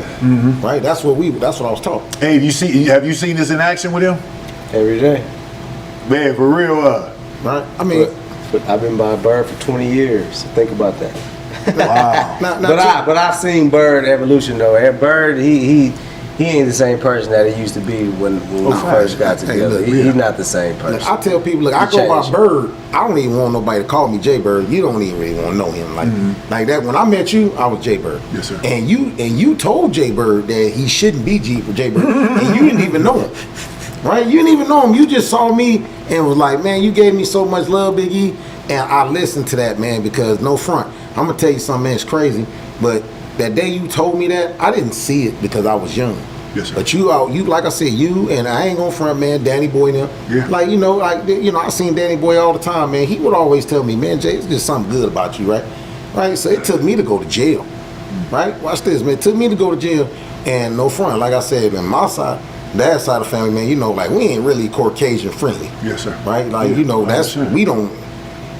Speaker 2: right? That's what I was taught.
Speaker 1: Hey, have you seen this in action with him?
Speaker 4: Every day.
Speaker 1: Man, for real,
Speaker 2: Right? I mean,
Speaker 4: But I've been by Bird for 20 years. Think about that.
Speaker 1: wow.
Speaker 4: But I've seen Bird evolution though. Bird, he ain't the same person that he used to be when we first got together.
Speaker 2: Look,
Speaker 4: He's not the same person.
Speaker 2: I tell people, look, I go by Bird. I don't even want nobody to call me Jay Bird. You don't even really want to know him like that. When I met you, I was Jay Bird.
Speaker 1: Yes, sir.
Speaker 2: And you told Jay Bird that he shouldn't be Jay Bird, and you didn't even know him, right? You didn't even know him. You just saw me and was like, man, you gave me so much love, Big E, and I listened to that, man. Because no front, I'm gonna tell you something, man. It's crazy, but that day you told me that, I didn't see it because I was young.
Speaker 1: Yes, sir.
Speaker 2: But you like I said, you and I ain't gonna front, man. Danny Boy now,
Speaker 1: Yeah.
Speaker 2: like you know, I seen Danny Boy all the time, man. He would always tell me, man, Jay, it's just something good about you, right? Right. So it took me to go to jail, right? Watch this, man. It took me to go to jail, and no front, like I said, on my side, dad's side of the family, man, you know, like we ain't really Caucasian friendly.
Speaker 1: Yes, sir.
Speaker 2: Right? Like,
Speaker 1: Yeah,
Speaker 2: you know,
Speaker 1: I
Speaker 2: that's,
Speaker 1: understand.
Speaker 2: we don't,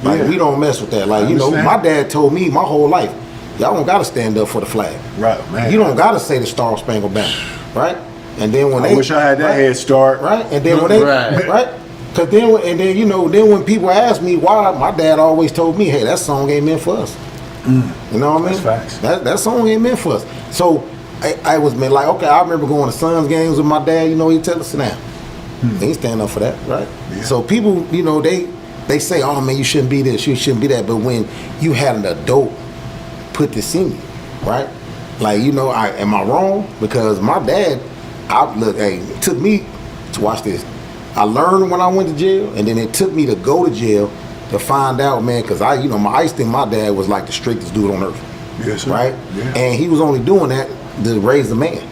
Speaker 2: like,
Speaker 1: Yeah.
Speaker 2: we don't mess with that. Like, you know,
Speaker 1: understand.
Speaker 2: my dad told me my whole life, y'all don't gotta stand up for the flag.
Speaker 1: Right, man.
Speaker 2: You don't gotta say the Star Spangled Banner, right? And then when
Speaker 1: I
Speaker 2: they,
Speaker 1: wish I had that
Speaker 2: right?
Speaker 1: head start.
Speaker 2: Right? And then when they,
Speaker 4: Right.
Speaker 2: right? Cause then, and then, you know, then when people ask me why, my dad always told me, hey, that song ain't meant for us. You know what I mean?
Speaker 1: That's facts.
Speaker 2: That song ain't meant for us. So I was meant like, okay, I remember going to Suns games with my dad, you know, he'd tell us, sit down. He ain't stand up for that, right?
Speaker 1: Yeah.
Speaker 2: So people, you know, they say, oh man, you shouldn't be this, you shouldn't be that. But when you had an adult put this in you, right? Like, you know, am I wrong? Because my dad, it took me to watch this. I learned when I went to jail, and then it took me to go to jail to find out, man, because I used to think my dad was like the strictest dude on earth.
Speaker 1: Yes, sir.
Speaker 2: Right?
Speaker 1: Yeah.
Speaker 2: And he was only doing that to raise a man.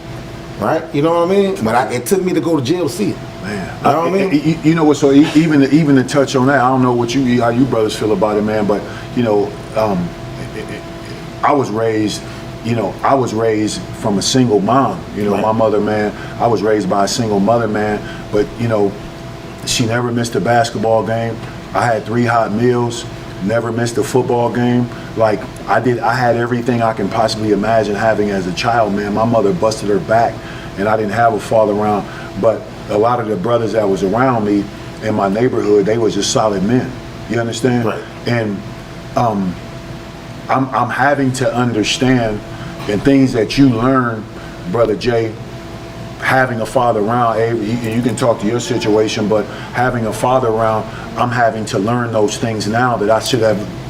Speaker 2: Right? You know what I mean? But it took me to go to jail to see it.
Speaker 1: Man,
Speaker 2: You know what I mean?
Speaker 1: You know what? So even to touch on that, I don't know how you brothers feel about it, man. But you know, I was raised from a single mom. You know,
Speaker 2: Right.
Speaker 1: my mother, man. I was raised by a single mother, man. But you know, she never missed a basketball game. I had 3 hot meals. Never missed a football game. Like I had everything I can possibly imagine having as a child, man. My mother busted her back, and I didn't have a father around. But a lot of the brothers that was around me in my neighborhood, they was just solid men. You understand?
Speaker 2: Right.
Speaker 1: And I'm having to understand, and things that you learn, Brother Jay, having a father around, and you can talk to your situation, but having a father around, I'm having to learn those things now that I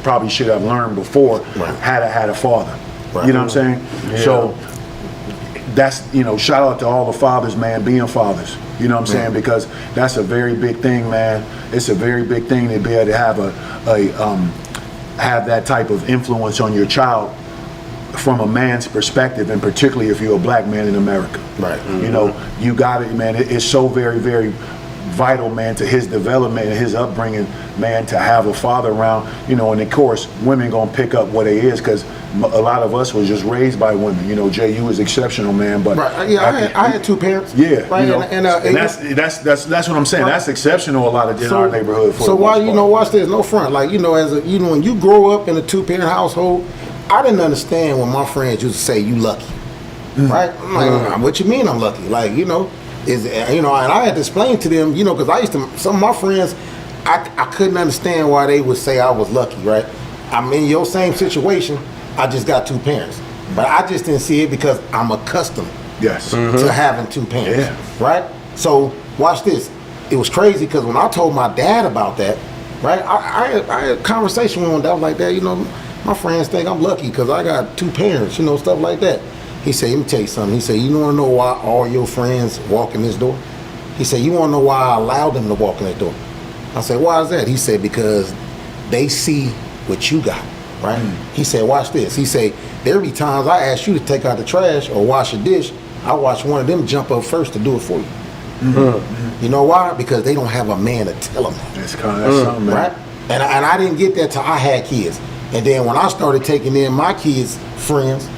Speaker 1: probably should have learned before,
Speaker 2: Right.
Speaker 1: had I had a father.
Speaker 2: Right.
Speaker 1: You know what I'm saying?
Speaker 4: Yeah.
Speaker 1: So that's, you know, shout out to all the fathers, man, being fathers. You know what I'm saying? Because that's a very big thing, man. It's a very big thing to be able to have that type of influence on your child from a man's perspective, and particularly if you're a black man in America.
Speaker 2: Right.
Speaker 1: You know, you got it, man. It's so very, very vital, man, to his development and his upbringing, man, to have a father around. You know, and of course, women gonna pick up what it is, because a lot of us was just raised by women. You know, Jay, you was exceptional, man. But
Speaker 2: Right. Yeah, I had 2 parents.
Speaker 1: yeah,
Speaker 2: Right.
Speaker 1: you know,
Speaker 2: And
Speaker 1: that's what I'm saying.
Speaker 2: Right.
Speaker 1: That's exceptional a lot of in our neighborhood. For
Speaker 2: So
Speaker 1: the
Speaker 2: why,
Speaker 1: most
Speaker 2: you
Speaker 1: part.
Speaker 2: know, watch this, no front. Like, you know, when you grow up in a 2-parent household, I didn't understand when my friends used to say, you lucky. Right? I'm like, what you mean I'm lucky? Like, you know, and I had to explain to them, you know, because some of my friends, I couldn't understand why they would say I was lucky, right? I'm in your same situation, I just got 2 parents. But I just didn't see it because I'm accustomed
Speaker 1: Yes.
Speaker 2: to having 2 parents,
Speaker 1: Yeah.
Speaker 2: right? So watch this. It was crazy because when I told my dad about that, right, I had a conversation with him that was like that. You know, my friends think I'm lucky because I got 2 parents, you know, stuff like that. He said, let me tell you something. He said, you want to know why all your friends walk in this door? He said, you want to know why I allowed them to walk in that door? I said, why is that? He said, because they see what you got, right? He said, watch this. He said, there be times I ask you to take out the trash or wash a dish. I watch one of them jump up first to do it for you. You know why? Because they don't have a man to tell them that.
Speaker 1: That's kind of something, man.
Speaker 2: Right? And I didn't get that till I had kids. And then when I started taking in my kids' friends,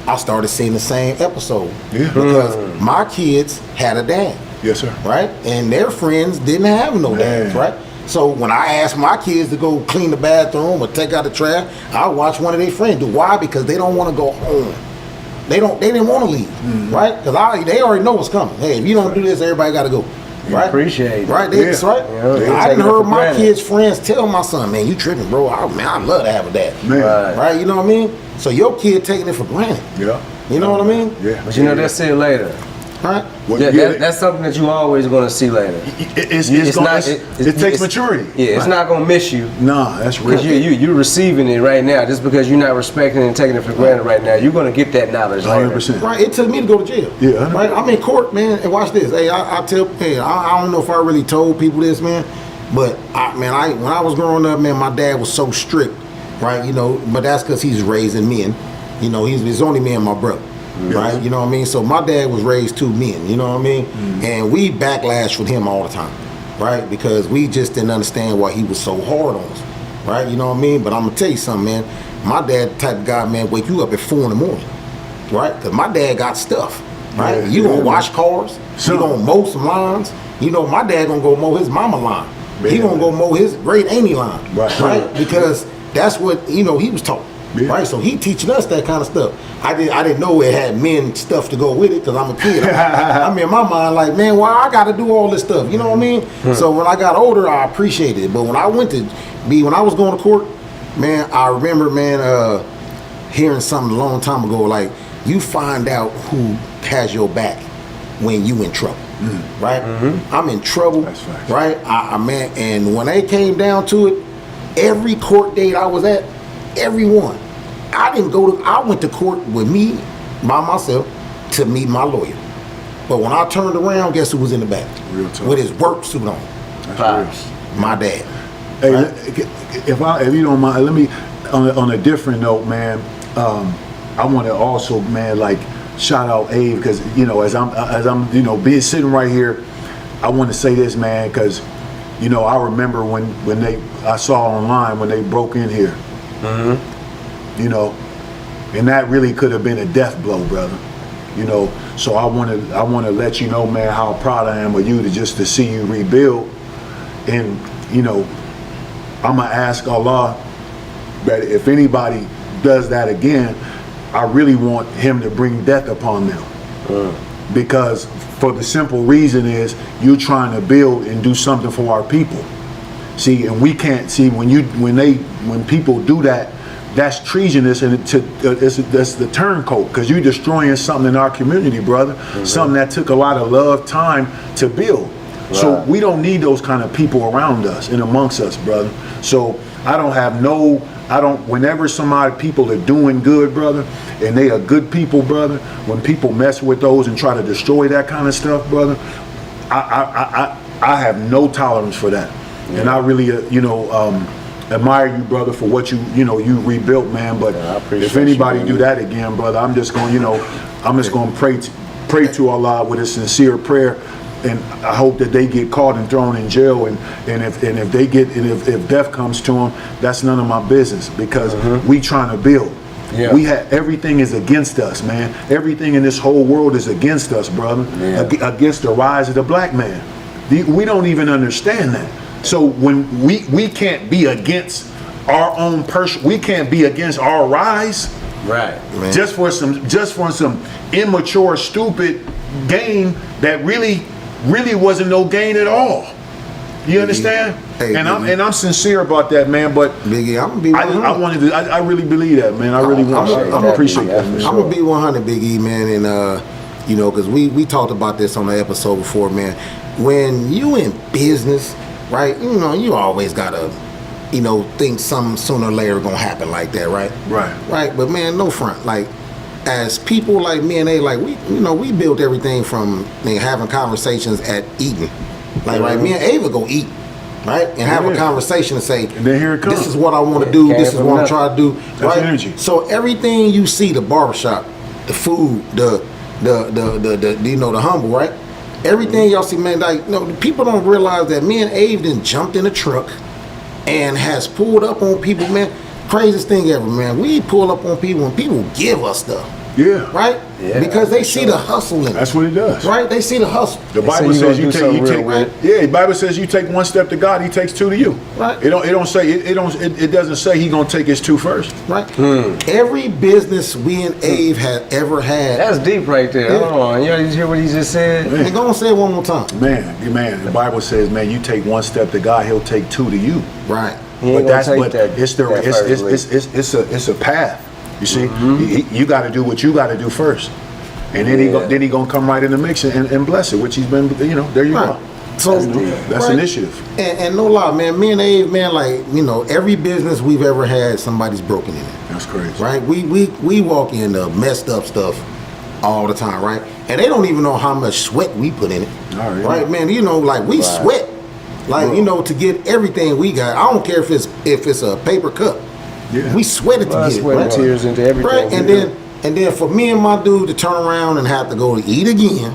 Speaker 2: I started seeing the same episode.
Speaker 1: Yeah.
Speaker 2: Because my kids had a dad,
Speaker 1: Yes, sir.
Speaker 2: right? And their friends didn't have no dads,
Speaker 1: Man.
Speaker 2: right? So when I asked my kids to go clean the bathroom or take out the trash, I watch one of their friends do. Why? Because they don't want to go home. They didn't want to leave, right? Because they already know what's coming. Hey, if you don't do this, everybody got to go. Right?
Speaker 4: Appreciate it.
Speaker 2: Right?
Speaker 1: Yeah.
Speaker 2: That's right.
Speaker 4: Yeah.
Speaker 2: I didn't
Speaker 4: Taking it
Speaker 2: heard
Speaker 4: for
Speaker 2: my
Speaker 4: granted.
Speaker 2: kids' friends tell my son, man, you tripping, bro. I'd love to have a dad.
Speaker 1: Man.
Speaker 4: Right.
Speaker 2: Right? You know what I mean? So your kid taking it for granted.
Speaker 1: Yeah.
Speaker 2: You know what I mean?
Speaker 1: Yeah.
Speaker 4: But you know, that's it later.
Speaker 2: Right?
Speaker 1: Well,
Speaker 4: That's something that you always going to see later.
Speaker 1: It takes maturity.
Speaker 4: Yeah, it's not going to miss you.
Speaker 1: Nah, that's real.
Speaker 4: Because you're receiving it right now. Just because you're not respecting it and taking it for granted right now, you're going to get that knowledge later.
Speaker 1: 100%.
Speaker 2: Right? It took me to go to jail.
Speaker 1: Yeah, I know.
Speaker 2: Right? I'm in court, man, and watch this. Hey, I don't know if I really told people this, man, but when I was growing up, man, my dad was so strict, right? You know, but that's because he's raising men. You know, he's only me and my brother. Right, you know what I mean. So my dad was raised 2 men, you know what I mean, and we backlash with him all the time, right? Because we just didn't understand why he was so hard on us, right? You know what I mean. But I'm gonna tell you something, man. My dad, the type of guy, man, wake you up at 4 in the morning, right? Because my dad got stuff, right?
Speaker 1: Yeah,
Speaker 2: You gonna
Speaker 1: yeah,
Speaker 2: wash cars,
Speaker 1: Sure.
Speaker 2: you gonna mow some lawns. You know, my dad gonna go mow his mama lawn. He
Speaker 1: Yeah.
Speaker 2: gonna go mow his great auntie lawn,
Speaker 1: Right.
Speaker 2: Because that's what he was taught,
Speaker 1: Yeah.
Speaker 2: right? So he teaching us that kind of stuff. I didn't know it had men stuff to go with it because I'm a kid. I'm in my mind like, man, why I got to do all this stuff? You know what I mean? So when I got older, I appreciated it. But when I went to when I was going to court, man, I remember, man, hearing something a long time ago, like you find out who has your back when you in trouble, right? I'm in trouble,
Speaker 1: That's facts.
Speaker 2: right? Man, and when they came down to it, every court date I was at, everyone, I went to court with me, by myself, to meet my lawyer. But when I turned around, guess who was in the back?
Speaker 1: Real talk.
Speaker 2: With his work suit on.
Speaker 4: Pops.
Speaker 2: My dad.
Speaker 1: Hey,
Speaker 2: Right.
Speaker 1: if you don't mind, let me on a different note, man. I want to also, man, like shout out Abe because as I'm being sitting right here, I want to say this, man, because I remember when I saw online when they broke in here, and that really could have been a death blow, brother. So I want to let you know, man, how proud I am of you to see you rebuild, and I'm gonna ask Allah that if anybody does that again, I really want him to bring death upon them. Because for the simple reason is you're trying to build and do something for our people. See, and we can't see when people do that, that's treasonous, and that's the turncoat, because you're destroying something in our community, brother. Something that took a lot of love, time to build. So we don't need those kind of people around us and amongst us, brother. So whenever people are doing good, brother, and they are good people, brother, when people mess with those and try to destroy that kind of stuff, brother, I have no tolerance for that. And I really, admire you, brother, for what you rebuilt, man. But
Speaker 4: I appreciate
Speaker 1: if anybody
Speaker 4: you,
Speaker 1: do that again, brother, I'm just going to pray to Allah with a sincere prayer. And I hope that they get caught and thrown in jail, and if death comes to them, that's none of my business, because we trying to build.
Speaker 4: Yeah.
Speaker 1: Everything is against us, man. Everything in this whole world is against us, brother.
Speaker 4: Yeah.
Speaker 1: Against the rise of the black man. We don't even understand that. So when we can't be against our own person, we can't be against our rise.
Speaker 4: Right.
Speaker 2: Man.
Speaker 1: Just for some immature, stupid gain that really wasn't no gain at all. You understand?
Speaker 2: Hey,
Speaker 1: and
Speaker 2: Biggie.
Speaker 1: I'm sincere about that, man. But
Speaker 2: Biggie, I'm gonna be 100.
Speaker 1: I really believe that, man. I really want.
Speaker 2: I'm
Speaker 1: I appreciate that.
Speaker 4: for
Speaker 1: Man.
Speaker 4: sure.
Speaker 2: I'm gonna be 100, Big E, man, and because we talked about this on the episode before, man. When you in business, right? You always gotta, think something sooner or later gonna happen like that, right?
Speaker 1: Right.
Speaker 2: Right. But man, no front. Like, as people like me and they, like we built everything from having conversations at eating. Like, right, me and Ava go eat. Right, and have a conversation and say,
Speaker 1: And then here it comes.
Speaker 2: this is what I want to do.
Speaker 4: Came
Speaker 2: This is
Speaker 4: from
Speaker 2: what I'm
Speaker 4: nothing.
Speaker 2: trying to do.
Speaker 1: That's
Speaker 2: Right.
Speaker 1: energy.
Speaker 2: So everything you see, the barbershop, the food, the humble, right? Everything y'all see, man. Like, the people don't realize that me and Ave then jumped in a truck and has pulled up on people, man. Craziest thing ever, man. We pull up on people and people give us stuff,
Speaker 1: Yeah.
Speaker 2: right?
Speaker 4: Yeah,
Speaker 2: Because they
Speaker 4: for
Speaker 2: see
Speaker 4: sure.
Speaker 2: the hustle in it.
Speaker 1: That's what it does.
Speaker 2: Right? They see the hustle.
Speaker 1: The
Speaker 4: They
Speaker 1: Bible
Speaker 4: say
Speaker 1: says
Speaker 4: you
Speaker 1: you
Speaker 4: gonna do
Speaker 1: take
Speaker 4: something real with
Speaker 1: yeah. The Bible says you take one step to God, He takes two to you.
Speaker 2: Right.
Speaker 1: It doesn't say He gonna take His two first.
Speaker 2: Right? Every business we and Ave had ever had.
Speaker 4: That's deep right there.
Speaker 2: Yeah.
Speaker 4: Hold on. You hear what he just said?
Speaker 2: And go and say it one more time.
Speaker 1: Man. The Bible says, man, you take one step to God, He'll take two to you.
Speaker 2: Right.
Speaker 4: He ain't gonna take that
Speaker 1: it's a path. You see, you got to do what you got to do first, and then he gonna come right in the mix and bless it, which he's been. There you
Speaker 2: Right.
Speaker 1: go.
Speaker 2: So
Speaker 1: That's
Speaker 2: right.
Speaker 1: initiative.
Speaker 2: And no lie, man. Me and Ave, man, like every business we've ever had, somebody's broken in it.
Speaker 1: That's crazy.
Speaker 2: Right? We walk into messed up stuff all the time, right? And they don't even know how much sweat we put in it.
Speaker 1: All right.
Speaker 2: Right, man. Like we sweat. Like, to get everything we got. I don't care if it's a paper cup.
Speaker 1: Yeah.
Speaker 2: We sweated to
Speaker 4: Blood,
Speaker 2: get it.
Speaker 4: sweat, and
Speaker 2: Right?
Speaker 4: tears into everything.
Speaker 2: Right,
Speaker 4: we
Speaker 2: and
Speaker 4: do.
Speaker 2: then for me and my dude to turn around and have to go to eat again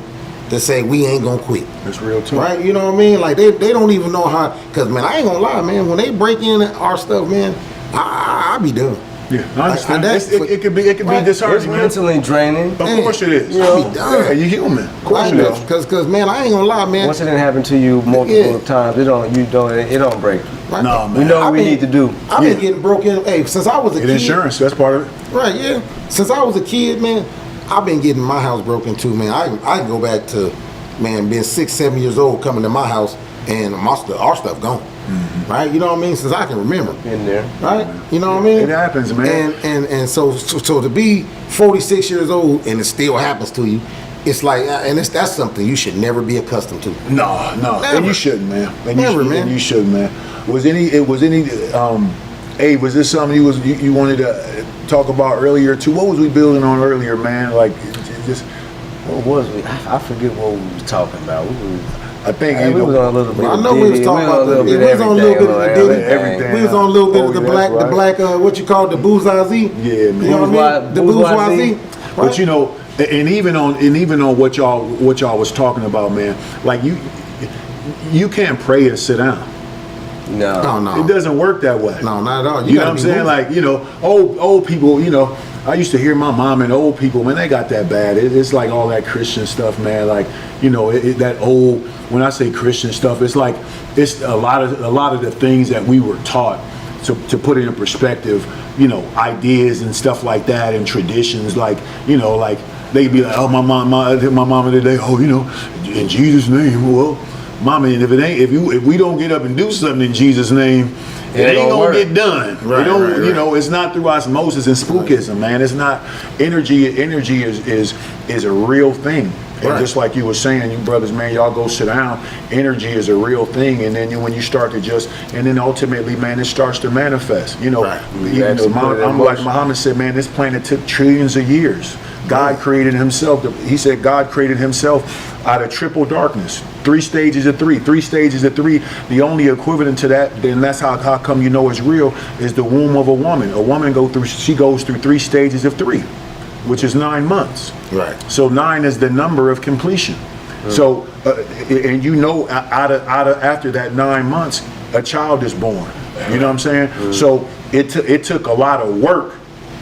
Speaker 2: to say we ain't gonna quit.
Speaker 1: That's real too.
Speaker 2: Right, you know what I mean? Like they don't even know how. Cause man, I ain't gonna lie, man. When they break in our stuff, man, I be done.
Speaker 1: Yeah, I understand.
Speaker 2: that's-
Speaker 1: It could be
Speaker 2: Right.
Speaker 4: It's
Speaker 1: disheartening, man.
Speaker 4: mentally draining.
Speaker 1: Of course it is.
Speaker 2: You know,
Speaker 1: Yeah, you're human. Of course it is.
Speaker 2: Cause man, I ain't gonna lie, man.
Speaker 4: Once it didn't happen to you multiple times, it don't break you.
Speaker 2: Right?
Speaker 1: No, man.
Speaker 4: We know what
Speaker 2: I
Speaker 4: we
Speaker 2: mean,
Speaker 4: need to do.
Speaker 2: I've been getting broken. Hey, since I was a
Speaker 1: Get
Speaker 2: kid.
Speaker 1: insurance, that's part of it.
Speaker 2: Right, yeah. Since I was a kid, man, I've been getting my house broken too, man. I can go back to, man, being 6, 7 years old, coming to my house and our stuff gone. Right, you know what I mean? Since I can remember.
Speaker 4: In there.
Speaker 2: Right, you know what I mean?
Speaker 1: It happens, man.
Speaker 2: And so to be 46 years old and it still happens to you, it's like, that's something you should never be accustomed to.
Speaker 1: No,
Speaker 2: Never.
Speaker 1: and you shouldn't, man. And
Speaker 2: Never,
Speaker 1: you,
Speaker 2: man.
Speaker 1: And you shouldn't, man. Was this something you wanted to talk about earlier too? What was we building on earlier, man? Like, just
Speaker 4: What was we? I forget what we was talking about.
Speaker 1: I think
Speaker 4: We was on a little bit.
Speaker 2: I
Speaker 4: of
Speaker 2: know we was
Speaker 4: Diddy,
Speaker 2: talking
Speaker 4: on
Speaker 2: about
Speaker 4: a little
Speaker 2: we
Speaker 4: bit
Speaker 2: was on a little bit of the
Speaker 4: everything,
Speaker 2: Diddy,
Speaker 1: everything.
Speaker 2: we was on a little bit of the
Speaker 1: Oh,
Speaker 2: black,
Speaker 1: that's right.
Speaker 2: what you call the bourgeoisie.
Speaker 1: Yeah, man.
Speaker 2: You know what I mean? The
Speaker 4: Bourgeoisie.
Speaker 2: bourgeoisie.
Speaker 1: But you know, and even on what y'all was talking about, man. Like you can't pray to sit down.
Speaker 2: No.
Speaker 1: It doesn't work that way.
Speaker 2: No, not at all.
Speaker 1: You know
Speaker 2: gotta
Speaker 1: what I'm
Speaker 2: be
Speaker 1: saying?
Speaker 2: moving.
Speaker 1: Like, old people, I used to hear my mom and old people, man, they got that bad. It's like all that Christian stuff, man. Like, that old, when I say Christian stuff, it's like, it's a lot of the things that we were taught to put it in perspective, ideas and stuff like that and traditions, like they'd be like, oh, my mama today, in Jesus' name. Well, mama, and if we don't get up and do something in Jesus' name, it ain't gonna get done.
Speaker 2: Right, right.
Speaker 1: It's not through osmosis and spookism, man. It's not energy. Energy is a real thing. And
Speaker 2: Right.
Speaker 1: just like you were saying, you brothers, man, y'all go sit down. Energy is a real thing, and then when you start to and then ultimately, man, it starts to manifest.
Speaker 2: Right.
Speaker 1: I'm like Muhammad said, man, this planet took trillions of years. God created himself. He said God created himself out of triple darkness. 3 stages of 3. 3 stages of 3. The only equivalent to that, then that's how come you know it's real, is the womb of a woman. A woman goes through 3 stages of 3, which is 9 months.
Speaker 2: Right.
Speaker 1: So 9 is the number of completion. So, and after that 9 months, a child is born. You know what I'm saying? So it took a lot of work,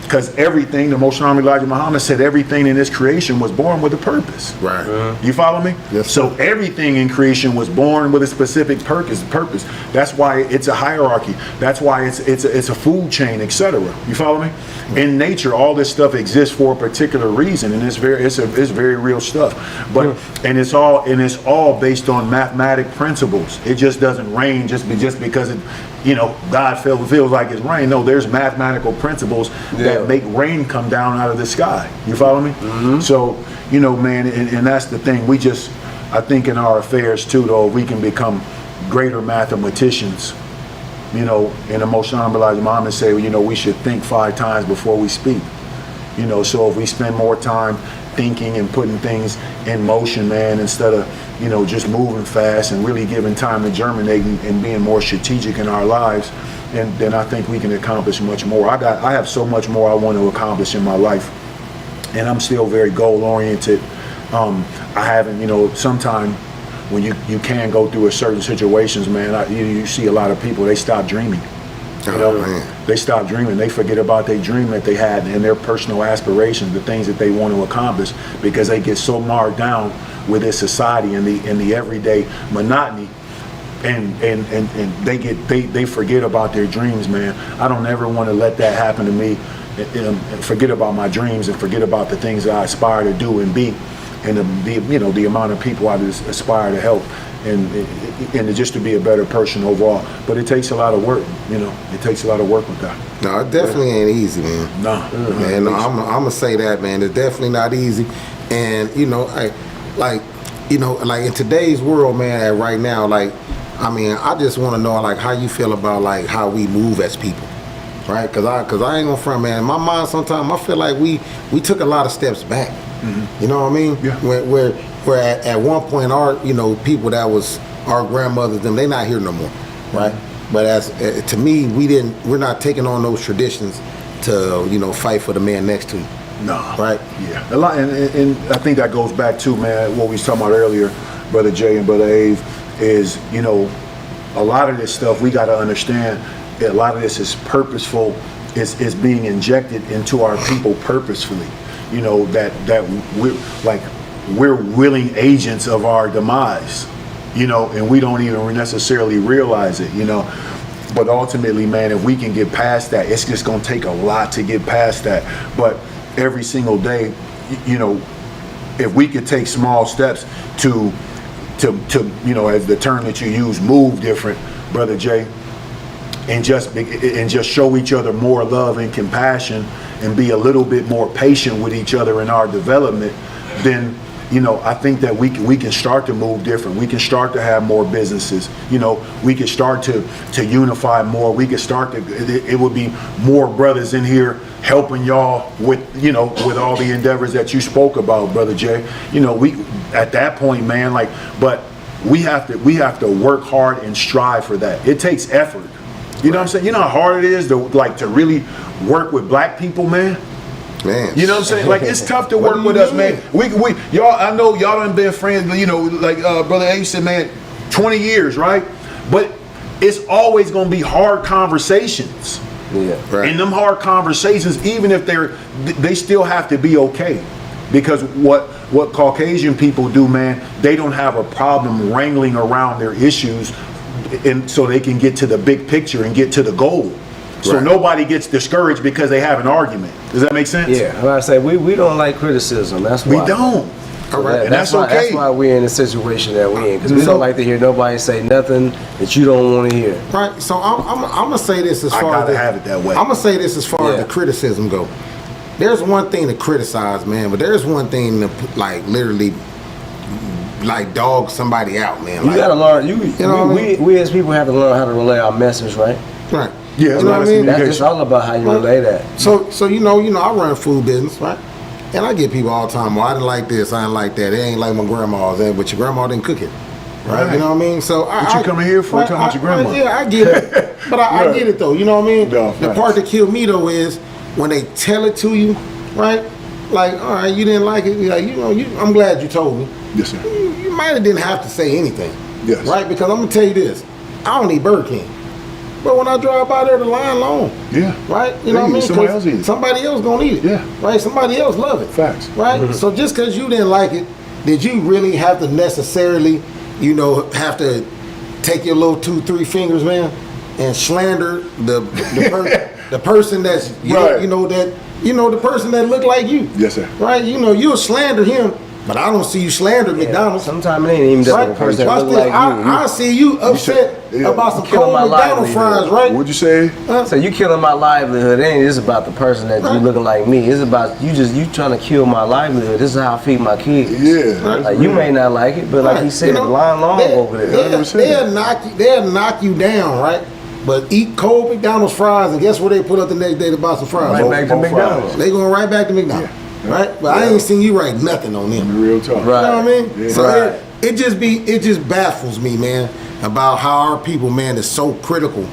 Speaker 1: because everything, the Most Honorable Elijah Muhammad said, everything in this creation was born with a purpose.
Speaker 2: Right.
Speaker 1: You follow me?
Speaker 2: Yes,
Speaker 1: So
Speaker 2: sir.
Speaker 1: everything in creation was born with a specific purpose. That's why it's a hierarchy. That's why it's a food chain, etc. You follow me? In nature, all this stuff exists for a particular reason, and it's very real stuff. But and it's all based on mathematic principles. It just doesn't rain just because it, God feels like it's rain. No, there's mathematical principles that make rain come down out of the sky. You follow me? So, man, and that's the thing. I think in our affairs too, though, we can become greater mathematicians. And the Most Honorable Elijah Muhammad say, we should think 5 times before we speak. So if we spend more time thinking and putting things in motion, man, instead of, just moving fast and really giving time to germinate and being more strategic in our lives, and then I think we can accomplish much more. I have so much more I want to accomplish in my life, and I'm still very goal oriented. I haven't, sometime when you can go through a certain situations, man, you see a lot of people, they stop dreaming. They stop dreaming. They forget about their dream that they had and their personal aspirations, the things that they want to accomplish, because they get so marred down with this society and the everyday monotony, and they forget about their dreams, man. I don't ever want to let that happen to me, and forget about my dreams and forget about the things that I aspire to do and be, and the amount of people I just aspire to help, and just to be a better person overall. But it takes a lot of work, it takes a lot of work with that.
Speaker 2: No, it definitely ain't easy, man.
Speaker 1: No,
Speaker 2: Man, no, I'm gonna say that, man. It's definitely not easy, and like in today's world, man, right now, I just want to know, how you feel about, how we move as people, right? Cause I ain't gonna front, man. In my mind, sometimes I feel like we took a lot of steps back. You know what I mean?
Speaker 1: Yeah.
Speaker 2: Where at one point our people that was our grandmothers, they not here no more, right? But as to me, we're not taking on those traditions to fight for the man next to you.
Speaker 1: No.
Speaker 2: Right?
Speaker 1: Yeah. A lot, and I think that goes back to, man, what we was talking about earlier, Brother Jay and Brother Ave, is, a lot of this stuff we got to understand. A lot of this is purposeful is being injected into our people purposefully. You know, that we're willing agents of our demise. You know, and we don't even necessarily realize it. You know, but ultimately, man, if we can get past that, it's just gonna take a lot to get past that. But every single day, you know, if we could take small steps to you know, as the term that you use, move different, Brother Jay, and just show each other more love and compassion, and be a little bit more patient with each other in our development, then, you know, I think that we can start to move different. We can start to have more businesses. You know, we can start to unify more. We can start to, it would be more brothers in here helping y'all with, you know, with all the endeavors that you spoke about, Brother Jay. You know, we, at that point, man, like, but we have to work hard and strive for that. It takes effort. You know what I'm saying? You know how hard it is to really work with black people, man?
Speaker 2: Man.
Speaker 1: You know what I'm saying? Like, it's tough to work with us, man. We y'all, I know y'all done been friends, you know, like Brother A said, man, 20 years, right? But it's always gonna be hard conversations.
Speaker 4: Yeah.
Speaker 2: Right.
Speaker 1: And them hard conversations, even if they still have to be okay. Because what Caucasian people do, man, they don't have a problem wrangling around their issues, and so they can get to the big picture and get to the goal. So
Speaker 2: Right.
Speaker 1: nobody gets discouraged because they have an argument. Does that make sense?
Speaker 4: Yeah, I say we don't like criticism. That's why.
Speaker 1: We don't.
Speaker 2: All right.
Speaker 1: And that's
Speaker 4: why,
Speaker 1: okay.
Speaker 4: That's why we're in the situation that we're in, because we
Speaker 2: So-
Speaker 4: don't like to hear nobody say nothing that you don't want to hear.
Speaker 2: Right. So I'm gonna say this as
Speaker 1: I
Speaker 2: far
Speaker 1: gotta
Speaker 2: as
Speaker 1: have it that way.
Speaker 2: I'm gonna say this as far as
Speaker 4: Yeah.
Speaker 2: the criticism go. There's one thing to criticize, man, but there's one thing to like literally like dog somebody out, man.
Speaker 4: You
Speaker 2: Like,
Speaker 4: gotta learn.
Speaker 2: know what I mean?
Speaker 4: We as people have to learn how to relay our message, right?
Speaker 2: right.
Speaker 1: Yeah,
Speaker 2: You know what I mean?
Speaker 4: That's just all about how you relay that.
Speaker 2: So you know, I run a food business, right? And I get people all the time, well, I didn't like this, I didn't like that. It ain't like my grandma's, but your grandma didn't cook it. Right? You know what I mean? So
Speaker 1: What you coming here for, talking about your grandma?
Speaker 2: Yeah, I get it. But I get it though, you know what I mean?
Speaker 1: No,
Speaker 2: the
Speaker 1: facts.
Speaker 2: part that killed me though is when they tell it to you, right? Like, all right, you didn't like it. You're like, you know, I'm glad you told me.
Speaker 1: Yes, sir.
Speaker 2: You might have didn't have to say anything.
Speaker 1: Yes.
Speaker 2: Right? Because I'm gonna tell you this, I don't eat Burger King. But when I drive by there, the line long.
Speaker 1: Yeah.
Speaker 2: Right? You
Speaker 1: Yeah,
Speaker 2: know what I mean?
Speaker 1: somebody
Speaker 2: 'Cause
Speaker 1: else eat it.
Speaker 2: Somebody else gonna eat it.
Speaker 1: Yeah.
Speaker 2: Right? Somebody else love it.
Speaker 1: Facts.
Speaker 2: Right? So just because you didn't like it, did you really have to necessarily, you know, have to take your little 2-3 fingers, man, and slander the person that's
Speaker 1: Right.
Speaker 2: the person that look like you.
Speaker 1: Yes, sir.
Speaker 2: Right? You know, you'll slander him, but I don't see you slander McDonald's.
Speaker 4: Sometimes it ain't even just
Speaker 2: Right?
Speaker 4: the person that
Speaker 2: Watch
Speaker 4: look
Speaker 2: this.
Speaker 4: like
Speaker 2: I see you upset
Speaker 1: yeah.
Speaker 2: about some
Speaker 4: You killing
Speaker 2: cold
Speaker 4: my
Speaker 2: McDonald's
Speaker 4: livelihood.
Speaker 2: fries, right?
Speaker 1: What'd you say?
Speaker 4: So you killing my livelihood. It ain't just about the person that you looking like me. It's about you trying to kill my livelihood. This is how I feed my kids.
Speaker 1: Yeah.
Speaker 4: Like you may not like it, but like he said,
Speaker 2: You know,
Speaker 4: the line long over there.
Speaker 2: They'll knock you down, right? But eat cold McDonald's fries, and guess where they put up the next day to buy some fries?
Speaker 4: Right back to
Speaker 1: Both
Speaker 4: McDonald's.
Speaker 1: fries.
Speaker 2: They going right back to McDonald's, right? But I ain't seen you write nothing on them.
Speaker 1: Real talk.
Speaker 4: Right.
Speaker 2: You know what I mean?
Speaker 1: Yeah.
Speaker 2: So
Speaker 4: Right.
Speaker 2: it just baffles me, man, about how our people, man, is so critical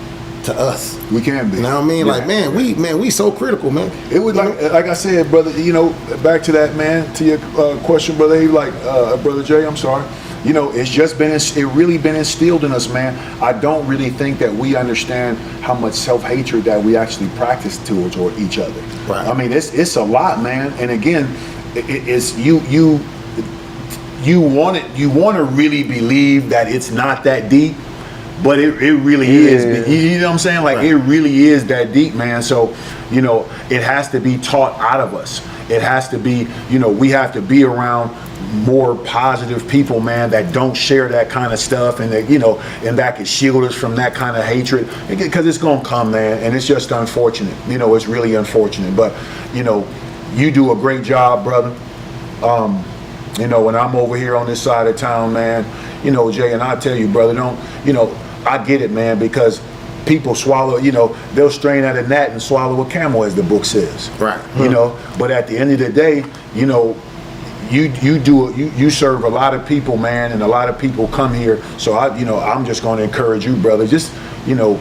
Speaker 2: to us.
Speaker 1: We can be.
Speaker 2: You know what I mean?
Speaker 1: Yeah.
Speaker 2: Like, we so critical, man.
Speaker 1: It was like I said, brother. You know, back to that, man. To your question, brother. Brother Jay. I'm sorry. You know, it really been instilled in us, man. I don't really think that we understand how much self-hatred that we actually practice towards each other.
Speaker 2: Right.
Speaker 1: I mean, it's a lot, man. And again, it's you want to really believe that it's not that deep. But it really is. You know what I'm saying? Like,
Speaker 2: Right.
Speaker 1: it really is that deep, man. So, you know, it has to be taught out of us. It has to be, you know, we have to be around more positive people, man, that don't share that kind of stuff, and that, you know, and that can shield us from that kind of hatred, because it's gonna come, man, and it's just unfortunate. You know, it's really unfortunate. But, you know, you do a great job, brother. You know, when I'm over here on this side of town, man, you know, Jay, and I tell you, brother, don't, you know, I get it, man, because people swallow, you know, they'll strain at a gnat and swallow a camel, as the book says.
Speaker 2: Right.
Speaker 1: You know, but at the end of the day, you know, you serve a lot of people, man, and a lot of people come here. So I'm just going to encourage you, brother. Just, you know,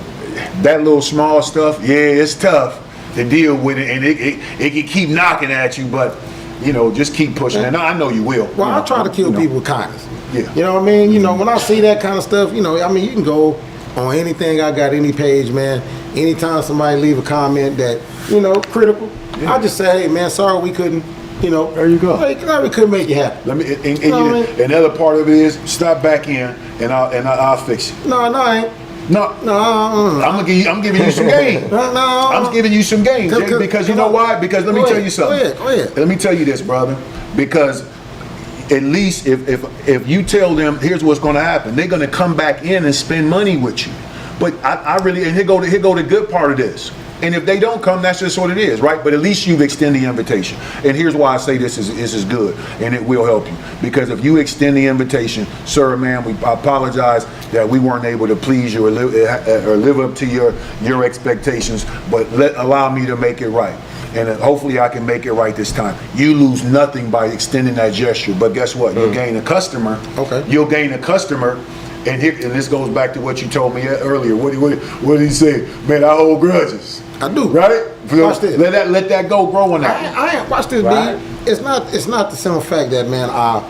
Speaker 1: that little small stuff, yeah, it's tough to deal with it, and it can keep knocking at you, but, you know, just keep pushing. And I know you will.
Speaker 2: Well,
Speaker 1: you
Speaker 2: I
Speaker 1: know,
Speaker 2: try to kill
Speaker 1: you know.
Speaker 2: people with kindness.
Speaker 1: Yeah.
Speaker 2: You know what I mean? You know, when I see that kind of stuff, you know, I mean, you can go on anything I got, any page, man. Anytime somebody leave a comment that, critical, I just say, hey, man, sorry we couldn't,
Speaker 1: There you go.
Speaker 2: we couldn't make it happen.
Speaker 1: Let me. And
Speaker 2: You know what I mean?
Speaker 1: another part of it is stop back in, and I'll fix it.
Speaker 2: No, I ain't.
Speaker 1: No,
Speaker 2: No,
Speaker 1: I'm giving you some game.
Speaker 2: no.
Speaker 1: I'm giving you some game, Jay, because you know why? Because let me tell you something.
Speaker 2: Go ahead.
Speaker 1: Let me tell you this, brother. Because at least if you tell them, here's what's going to happen, they're going to come back in and spend money with you. But I really, and here go the good part of this. And if they don't come, that's just what it is, right? But at least you've extended the invitation. And here's why I say this is good, and it will help you. Because if you extend the invitation, sir, ma'am, I apologize that we weren't able to please you or live up to your expectations, but allow me to make it right. And hopefully I can make it right this time. You lose nothing by extending that gesture, but guess what? You'll gain a customer.
Speaker 2: Okay.
Speaker 1: You'll gain a customer. And this goes back to what you told me earlier. What did he say? Man, I hold grudges.
Speaker 2: I do.
Speaker 1: Right?
Speaker 2: Watch this.
Speaker 1: Let that go grow on that.
Speaker 2: I ain't watch this,
Speaker 4: Right.
Speaker 2: B. It's not the simple fact that, man, I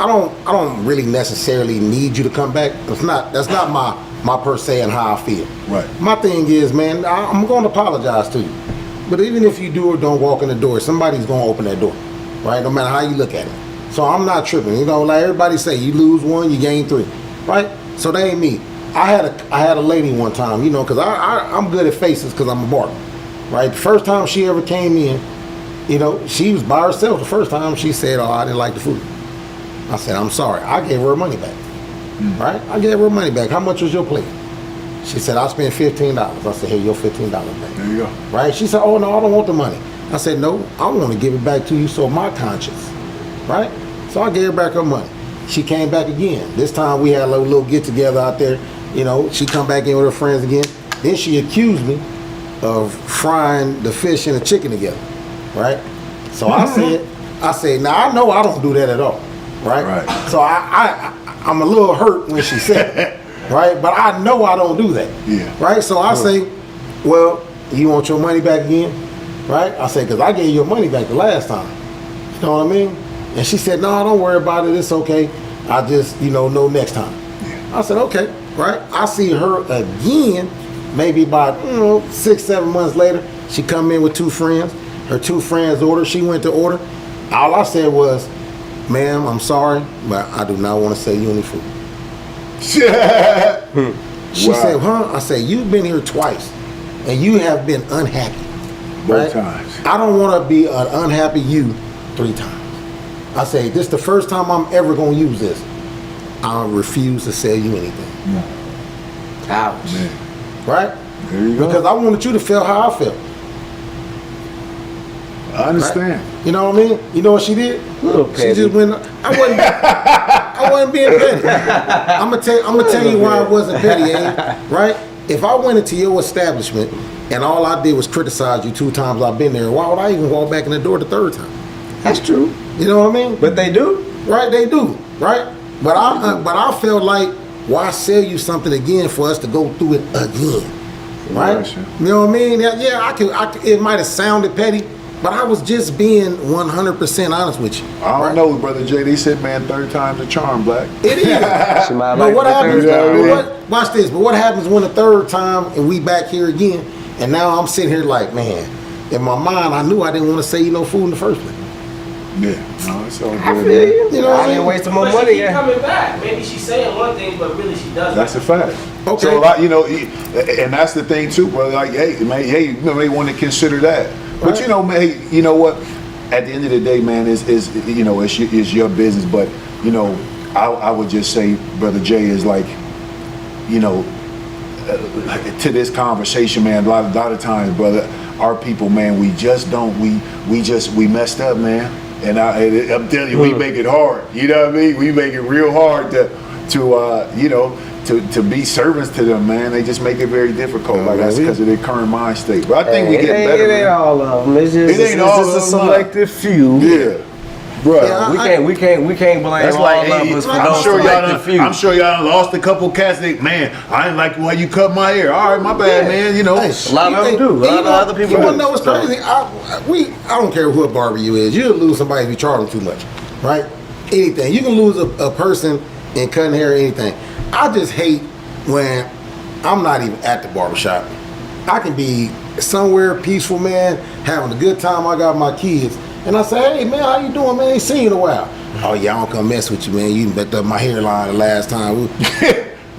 Speaker 2: don't really necessarily need you to come back. That's not my per se and how I feel.
Speaker 1: Right.
Speaker 2: My thing is, man, I'm going to apologize to you. But even if you do or don't walk in the door, somebody's going to open that door, right? No matter how you look at it. So I'm not tripping. Like everybody say, you lose one, you gain three, right? So that ain't me. I had a lady one time, because I'm good at faces because I'm a barber, right? The first time she ever came in, she was by herself the first time. She said, oh, I didn't like the food. I said, I'm sorry. I gave her her money back, right? I gave her her money back. How much was your plate? She said, I spent $15. I said, here, your $15 back.
Speaker 1: There you go.
Speaker 2: Right? She said, oh, no, I don't want the money. I said, no, I want to give it back to you so my conscience, right? So I gave her back her money. She came back again. This time we had a little get together out there. She come back in with her friends again. Then she accused me of frying the fish and the chicken together, right? So I said, now I know I don't do that at all, right?
Speaker 1: Right.
Speaker 2: So I'm a little hurt when she said it, right? But I know I don't do that,
Speaker 1: Yeah.
Speaker 2: right? So I say, well, you want your money back again, right? I say, because I gave your money back the last time. You know what I mean? And she said, no, don't worry about it. It's okay. I just, know next time. Yeah. I said, okay, right? I see her again, maybe about 6-7 months later. She come in with two friends. Her two friends ordered. She went to order. All I said was, ma'am, I'm sorry, but I do not want to sell you any food. She said, huh? I said, you've been here twice, and you have been unhappy.
Speaker 1: Both times.
Speaker 2: I don't want to be an unhappy you 3 times. I say, this is the first time I'm ever going to use this. I refuse to sell you anything.
Speaker 4: Ouch.
Speaker 1: Man.
Speaker 2: Right?
Speaker 1: There you go.
Speaker 2: Because I wanted you to feel how I felt.
Speaker 1: I understand.
Speaker 2: Right? You know what I mean? You know what she did?
Speaker 4: Little petty.
Speaker 2: She just went. I wasn't being petty. I'm gonna tell you why I wasn't petty, right? If I went into your establishment and all I did was criticize you 2 times I've been there, why would I even walk back in the door the 3rd time?
Speaker 4: That's true.
Speaker 2: You know what I mean?
Speaker 4: But they do.
Speaker 2: Right, they do, right? But I felt like, why sell you something again for us to go through it again, right?
Speaker 1: Gotcha.
Speaker 2: You know what I mean? Yeah, I could. It might have sounded petty, but I was just being 100% honest with you.
Speaker 1: I don't know, Brother Jay. They said, man, 3rd time's a charm, Black.
Speaker 2: It is.
Speaker 4: She might
Speaker 2: But
Speaker 4: like
Speaker 2: what
Speaker 4: the
Speaker 2: happens?
Speaker 4: third time.
Speaker 2: Watch this. But what happens when the 3rd time and we back here again, and now I'm sitting here like, man, in my mind, I knew I didn't want to say no food in the first place.
Speaker 1: Yeah. No, it's all
Speaker 4: I
Speaker 1: good.
Speaker 4: feel
Speaker 1: man.
Speaker 4: you.
Speaker 2: You know what I
Speaker 4: I
Speaker 2: mean?
Speaker 4: ain't wasting my
Speaker 3: But she
Speaker 4: money.
Speaker 3: keep coming back. Maybe she's saying one thing, but really she doesn't.
Speaker 1: That's a fact.
Speaker 2: Okay.
Speaker 1: So a lot, and that's the thing too, brother. Like, hey, man, you may want to consider that. But
Speaker 2: Right.
Speaker 1: man, you know what? At the end of the day, man, it's your business. But I would just say, Brother Jay, is like, to this conversation, man. A lot of times, brother, our people, man, we just don't. We messed up, man. And I'm telling you, we make it hard. You know what I mean? We make it real hard to be servants to them, man. They just make it very difficult. Like that's because of their current mind state. But I think we get better.
Speaker 4: It ain't
Speaker 1: Man.
Speaker 4: all of them. It's just,
Speaker 1: It ain't all
Speaker 4: it's just a
Speaker 1: of them,
Speaker 4: selective few.
Speaker 1: Yeah, bro.
Speaker 2: Yeah,
Speaker 4: We can't blame
Speaker 1: That's
Speaker 4: all
Speaker 1: like,
Speaker 4: of
Speaker 1: hey,
Speaker 4: us for
Speaker 1: I'm
Speaker 4: those
Speaker 1: sure
Speaker 4: selective few.
Speaker 1: I'm sure y'all done lost a couple cats. Man, I didn't like the way you cut my hair. All right, my bad, man.
Speaker 2: Hey,
Speaker 4: A lot of them do. A lot of other people
Speaker 2: You
Speaker 4: do.
Speaker 2: wanna know what's crazy? I don't care what barber you is. You'll lose somebody if you charge them too much, right? Anything. You can lose a person in cutting hair or anything. I just hate when I'm not even at the barbershop. I can be somewhere peaceful, man, having a good time. I got my kids. And I say, hey, man, how you doing, man? Ain't seen you in a while. Oh, yeah, I don't come mess with you, man. You messed up my hairline the last time.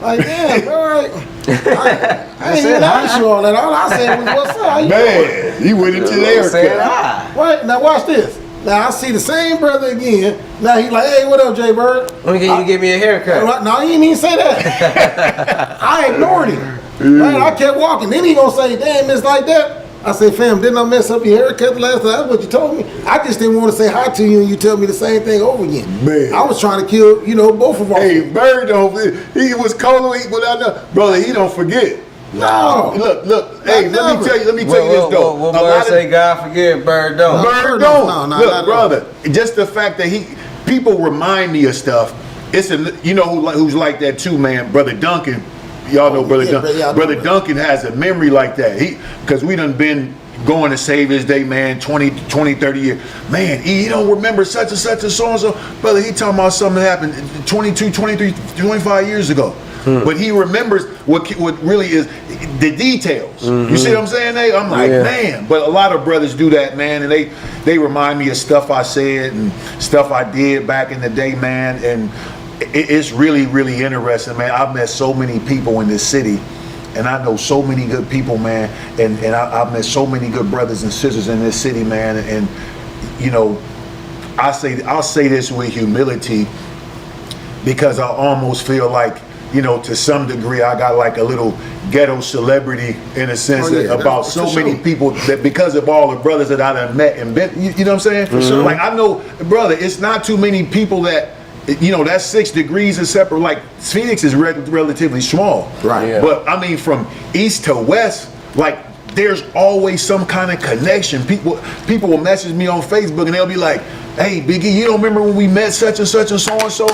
Speaker 2: Like, damn, all right. I ain't even ask you all that. All I said was, what's up? How you doing?
Speaker 1: Man, he went into the haircut.
Speaker 2: Right, now watch this. Now I see the same brother again. Now he like, hey, what up, Jay Bird?
Speaker 4: When can you give me a haircut?
Speaker 2: No, he didn't even say that. I ignored him. Right, I kept walking. Then he gonna say, damn, it's like that. I said, fam, didn't I mess up your haircut the last time? That's what you told me. I just didn't want to say hi to you and you tell me the same thing over again.
Speaker 1: Man.
Speaker 2: I was trying to kill, both of us.
Speaker 1: Hey, Bird he was cold, brother, he don't forget.
Speaker 2: No.
Speaker 1: Look, hey, let me tell you this though.
Speaker 4: What Bird say, God forgive, Bird don't.
Speaker 1: Bird don't. Look, brother, just the fact that people remind me of stuff. It's who's like that too, man. Brother Duncan. Y'all know Brother Duncan. Brother Duncan has a memory like that. Because we done been going to save his day, man, 20, 30 years. Man, he don't remember such and such and so-and-so. Brother, he talking about something that happened 22, 23, 25 years ago. But he remembers what really is the details. You see what I'm saying? I'm like, man. But a lot of brothers do that, man, and they remind me of stuff I said and stuff I did back in the day, man. And it's really, really interesting, man. I've met so many people in this city, and I know so many good people, man. And I've met so many good brothers and sisters in this city, man. And I'll say this with humility, because I almost feel like, to some degree, I got like a little ghetto celebrity in a sense about so many people that because of all the brothers that I done met and been, you know what I'm saying? For sure. Like I know, brother, it's not too many people that. That's 6 degrees of separate. Like Phoenix is relatively small,
Speaker 2: right? Yeah.
Speaker 1: But I mean, from east to west, like there's always some kind of connection. People will message me on Facebook and they'll be like, "Hey, Biggie, you don't remember when we met such and such and so and so?"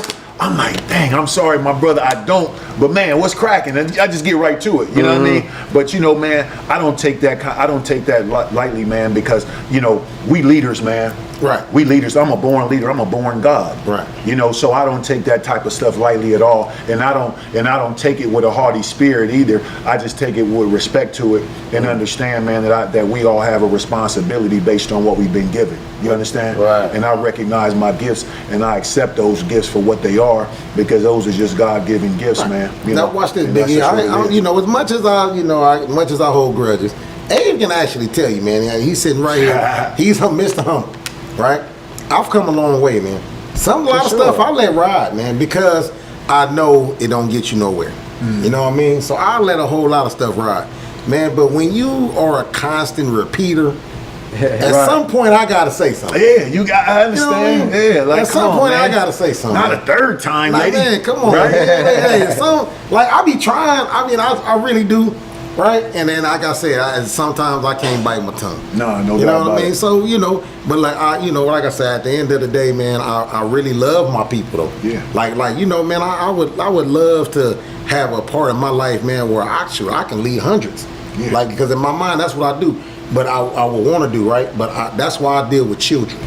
Speaker 1: I'm like, dang, I'm sorry, my brother, I don't. But man, what's cracking? And I just get right to it. You know what I mean? But man, I don't take that lightly, man, because we leaders, man.
Speaker 2: Right.
Speaker 1: We leaders. I'm a born leader. I'm a born God.
Speaker 2: Right.
Speaker 1: So I don't take that type of stuff lightly at all, and I don't take it with a haughty spirit either. I just take it with respect to it and understand, man, that we all have a responsibility based on what we've been given. You understand?
Speaker 4: Right.
Speaker 1: And I recognize my gifts and I accept those gifts for what they are, because those are just God-given gifts, man.
Speaker 2: Now watch this, Biggie. As much as I hold grudges, Abe can actually tell you, man. He's sitting right here. He's Mr. Humble, right? I've come a long way, man. A lot of stuff I let ride, man, because I know it don't get you nowhere. You know what I mean? So I let a whole lot of stuff ride, man. But when you are a constant repeater, at some point I gotta say something.
Speaker 1: Yeah, I understand.
Speaker 2: You know what I mean?
Speaker 1: Yeah, like
Speaker 2: at some point
Speaker 1: man.
Speaker 2: I gotta say something.
Speaker 1: Not a third time,
Speaker 2: like,
Speaker 1: lady.
Speaker 2: Man, come on.
Speaker 1: Right?
Speaker 2: Hey, I be trying. I mean, I really do. Right? And then, like I said, sometimes I can't bite my tongue.
Speaker 1: No
Speaker 2: You know what I mean?
Speaker 1: it.
Speaker 2: So, but like I said, at the end of the day, man, I really love my people though.
Speaker 1: Yeah.
Speaker 2: Like, man, I would love to have a part of my life, man, where I can lead hundreds.
Speaker 1: Yeah.
Speaker 2: Like, because in my mind, that's what I do. But I would want to do, right? But that's why I deal with children.